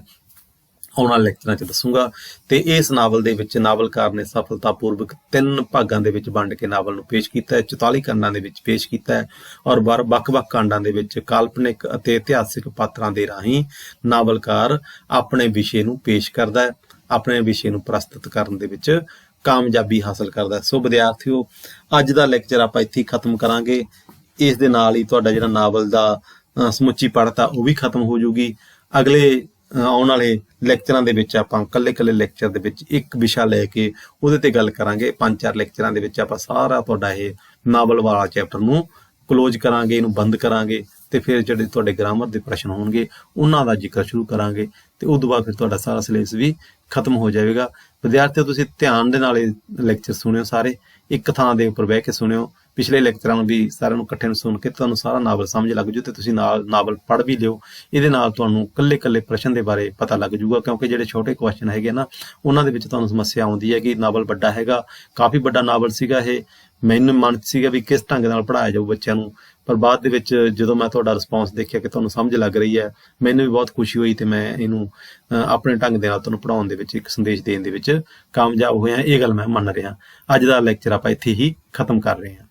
ਆਉਣ ਵਾਲੇ ਲੈਕਚਰਾਂ 'ਚ ਦੱਸੂਗਾ। ਤੇ ਇਸ ਨਾਵਲ ਦੇ ਵਿੱਚ ਨਾਵਲਕਾਰ ਨੇ ਸਫਲਤਾਪੂਰਵਕ 3 ਭਾਗਾਂ ਦੇ ਵਿੱਚ ਵੰਡ ਕੇ ਨਾਵਲ ਨੂੰ ਪੇਸ਼ ਕੀਤਾ ਹੈ, 44 ਕਾਂਡਾਂ ਦੇ ਵਿੱਚ ਪੇਸ਼ ਕੀਤਾ ਹੈ, ਔਰ ਵੱਖ-ਵੱਖ ਕਾਂਡਾਂ ਦੇ ਵਿੱਚ ਕਾਲਪਨਿਕ ਅਤੇ ਇਤਿਹਾਸਿਕ ਪਾਤਰਾਂ ਦੇ ਰਾਹੀਂ ਨਾਵਲਕਾਰ ਆਪਣੇ ਵਿਸ਼ੇ ਨੂੰ ਪੇਸ਼ ਕਰਦਾ ਹੈ, ਆਪਣੇ ਵਿਸ਼ੇ ਨੂੰ ਪ੍ਰਸਤੁਤ ਕਰਨ ਦੇ ਵਿੱਚ ਕਾਮਯਾਬੀ ਹਾਸਲ ਕਰਦਾ ਹੈ। ਸੋ ਵਿਦਿਆਰਥੀਓ, ਅੱਜ ਦਾ ਲੈਕਚਰ ਆਪਾਂ ਇੱਥੇ ਹੀ ਖਤਮ ਕਰਾਂਗੇ। ਇਸ ਦੇ ਨਾਲ ਹੀ ਤੁਹਾਡਾ ਜਿਹੜਾ ਨਾਵਲ ਦਾ ਸਮੁੱਚੀ ਪੜ੍ਹਤ ਆ ਉਹ ਵੀ ਖਤਮ ਹੋ ਜੂਗੀ। ਅਗਲੇ ਆਉਣ ਵਾਲੇ ਲੈਕਚਰਾਂ ਦੇ ਵਿੱਚ ਆਪਾਂ ਇਕੱਲੇ ਲੈਕਚਰ ਦੇ ਵਿੱਚ ਇੱਕ ਵਿਸ਼ਾ ਲੈ ਕੇ ਉਹਦੇ ਤੇ ਗੱਲ ਕਰਾਂਗੇ। 5-4 ਲੈਕਚਰਾਂ ਦੇ ਵਿੱਚ ਆਪਾਂ ਸਾਰਾ ਤੁਹਾਡਾ ਇਹ ਨਾਵਲ ਵਾਲਾ ਚੈਪਟਰ ਨੂੰ ਕਲੋਜ਼ ਕਰਾਂਗੇ, ਇਹਨੂੰ ਬੰਦ ਕਰਾਂਗੇ, ਤੇ ਫਿਰ ਜਿਹੜੇ ਤੁਹਾਡੇ ਗ੍ਰਾਮਰ ਦੇ ਪ੍ਰਸ਼ਨ ਹੋਣਗੇ ਉਹਨਾਂ ਦਾ ਜ਼ਿਕਰ ਸ਼ੁਰੂ ਕਰਾਂਗੇ, ਤੇ ਉਸ ਤੋਂ ਬਾਅਦ ਫਿਰ ਤੁਹਾਡਾ ਸਾਰਾ ਸਿਲੇਬਸ ਵੀ ਖਤਮ ਹੋ ਜਾਵੇਗਾ। ਵਿਦਿਆਰਥੀਓ, ਤੁਸੀਂ ਧਿਆਨ ਦੇ ਨਾਲ ਇਹ ਲੈਕਚਰ ਸੁਣਿਓ, ਸਾਰੇ ਇੱਕ ਥਾਂ ਦੇ ਉੱਪਰ ਬਹਿ ਕੇ ਸੁਣਿਓ। ਪਿਛਲੇ ਲੈਕਚਰਾਂ ਨੂੰ ਵੀ ਸਾਰਿਆਂ ਨੂੰ ਇਕੱਠੇ ਨੂੰ ਸੁਣ ਕੇ ਤੁਹਾਨੂੰ ਸਾਰਾ ਨਾਵਲ ਸਮਝ ਲੱਗ ਜੂ, ਤੇ ਤੁਸੀਂ ਨਾਵਲ ਪੜ੍ਹ ਵੀ ਲਿਓ। ਇਹਦੇ ਨਾਲ ਤੁਹਾਨੂੰ ਇਕੱਲੇ ਪ੍ਰਸ਼ਨ ਦੇ ਬਾਰੇ ਪਤਾ ਲੱਗ ਜੂਗਾ, ਕਿਉਂਕਿ ਜਿਹੜੇ ਛੋਟੇ ਕੁਐਸਚਨ ਹੈਗੇ ਨਾ ਉਹਨਾਂ ਦੇ ਵਿੱਚ ਤੁਹਾਨੂੰ ਸਮੱਸਿਆ ਆਉਂਦੀ ਹੈ ਕਿ ਨਾਵਲ ਵੱਡਾ ਹੈਗਾ, ਕਾਫੀ ਵੱਡਾ ਨਾਵਲ ਸੀਗਾ ਇਹ। ਮੈਨੂੰ ਮਨ 'ਚ ਸੀਗਾ ਵੀ ਕਿਸ ਢੰਗ ਨਾਲ ਪੜ੍ਹਾਇਆ ਜਾਊ ਬੱਚਿਆਂ ਨੂੰ, ਪਰ ਬਾਅਦ ਦੇ ਵਿੱਚ ਜਦੋਂ ਮੈਂ ਤੁਹਾਡਾ ਰਿਸਪੌਂਸ ਦੇਖਿਆ ਕਿ ਤੁਹਾਨੂੰ ਸਮਝ ਲੱਗ ਰਹੀ ਹੈ, ਮੈਨੂੰ ਵੀ ਬਹੁਤ ਖੁਸ਼ੀ ਹੋਈ, ਤੇ ਮੈਂ ਇਹਨੂੰ ਆਪਣੇ ਢੰਗ ਦੇ ਨਾਲ ਤੁਹਾਨੂੰ ਪੜ੍ਹਾਉਣ ਦੇ ਵਿੱਚ, ਇੱਕ ਸੰਦੇਸ਼ ਦੇਣ ਦੇ ਵਿੱਚ ਕਾਮਯਾਬ ਹੋਇਆ। ਇਹ ਗੱਲ ਮੈਂ ਮੰਨ ਰਿਹਾ। ਅੱਜ ਦਾ ਲੈਕਚਰ ਆਪਾਂ ਇੱਥੇ ਹੀ ਖਤਮ ਕਰ ਰਹੇ ਹਾਂ।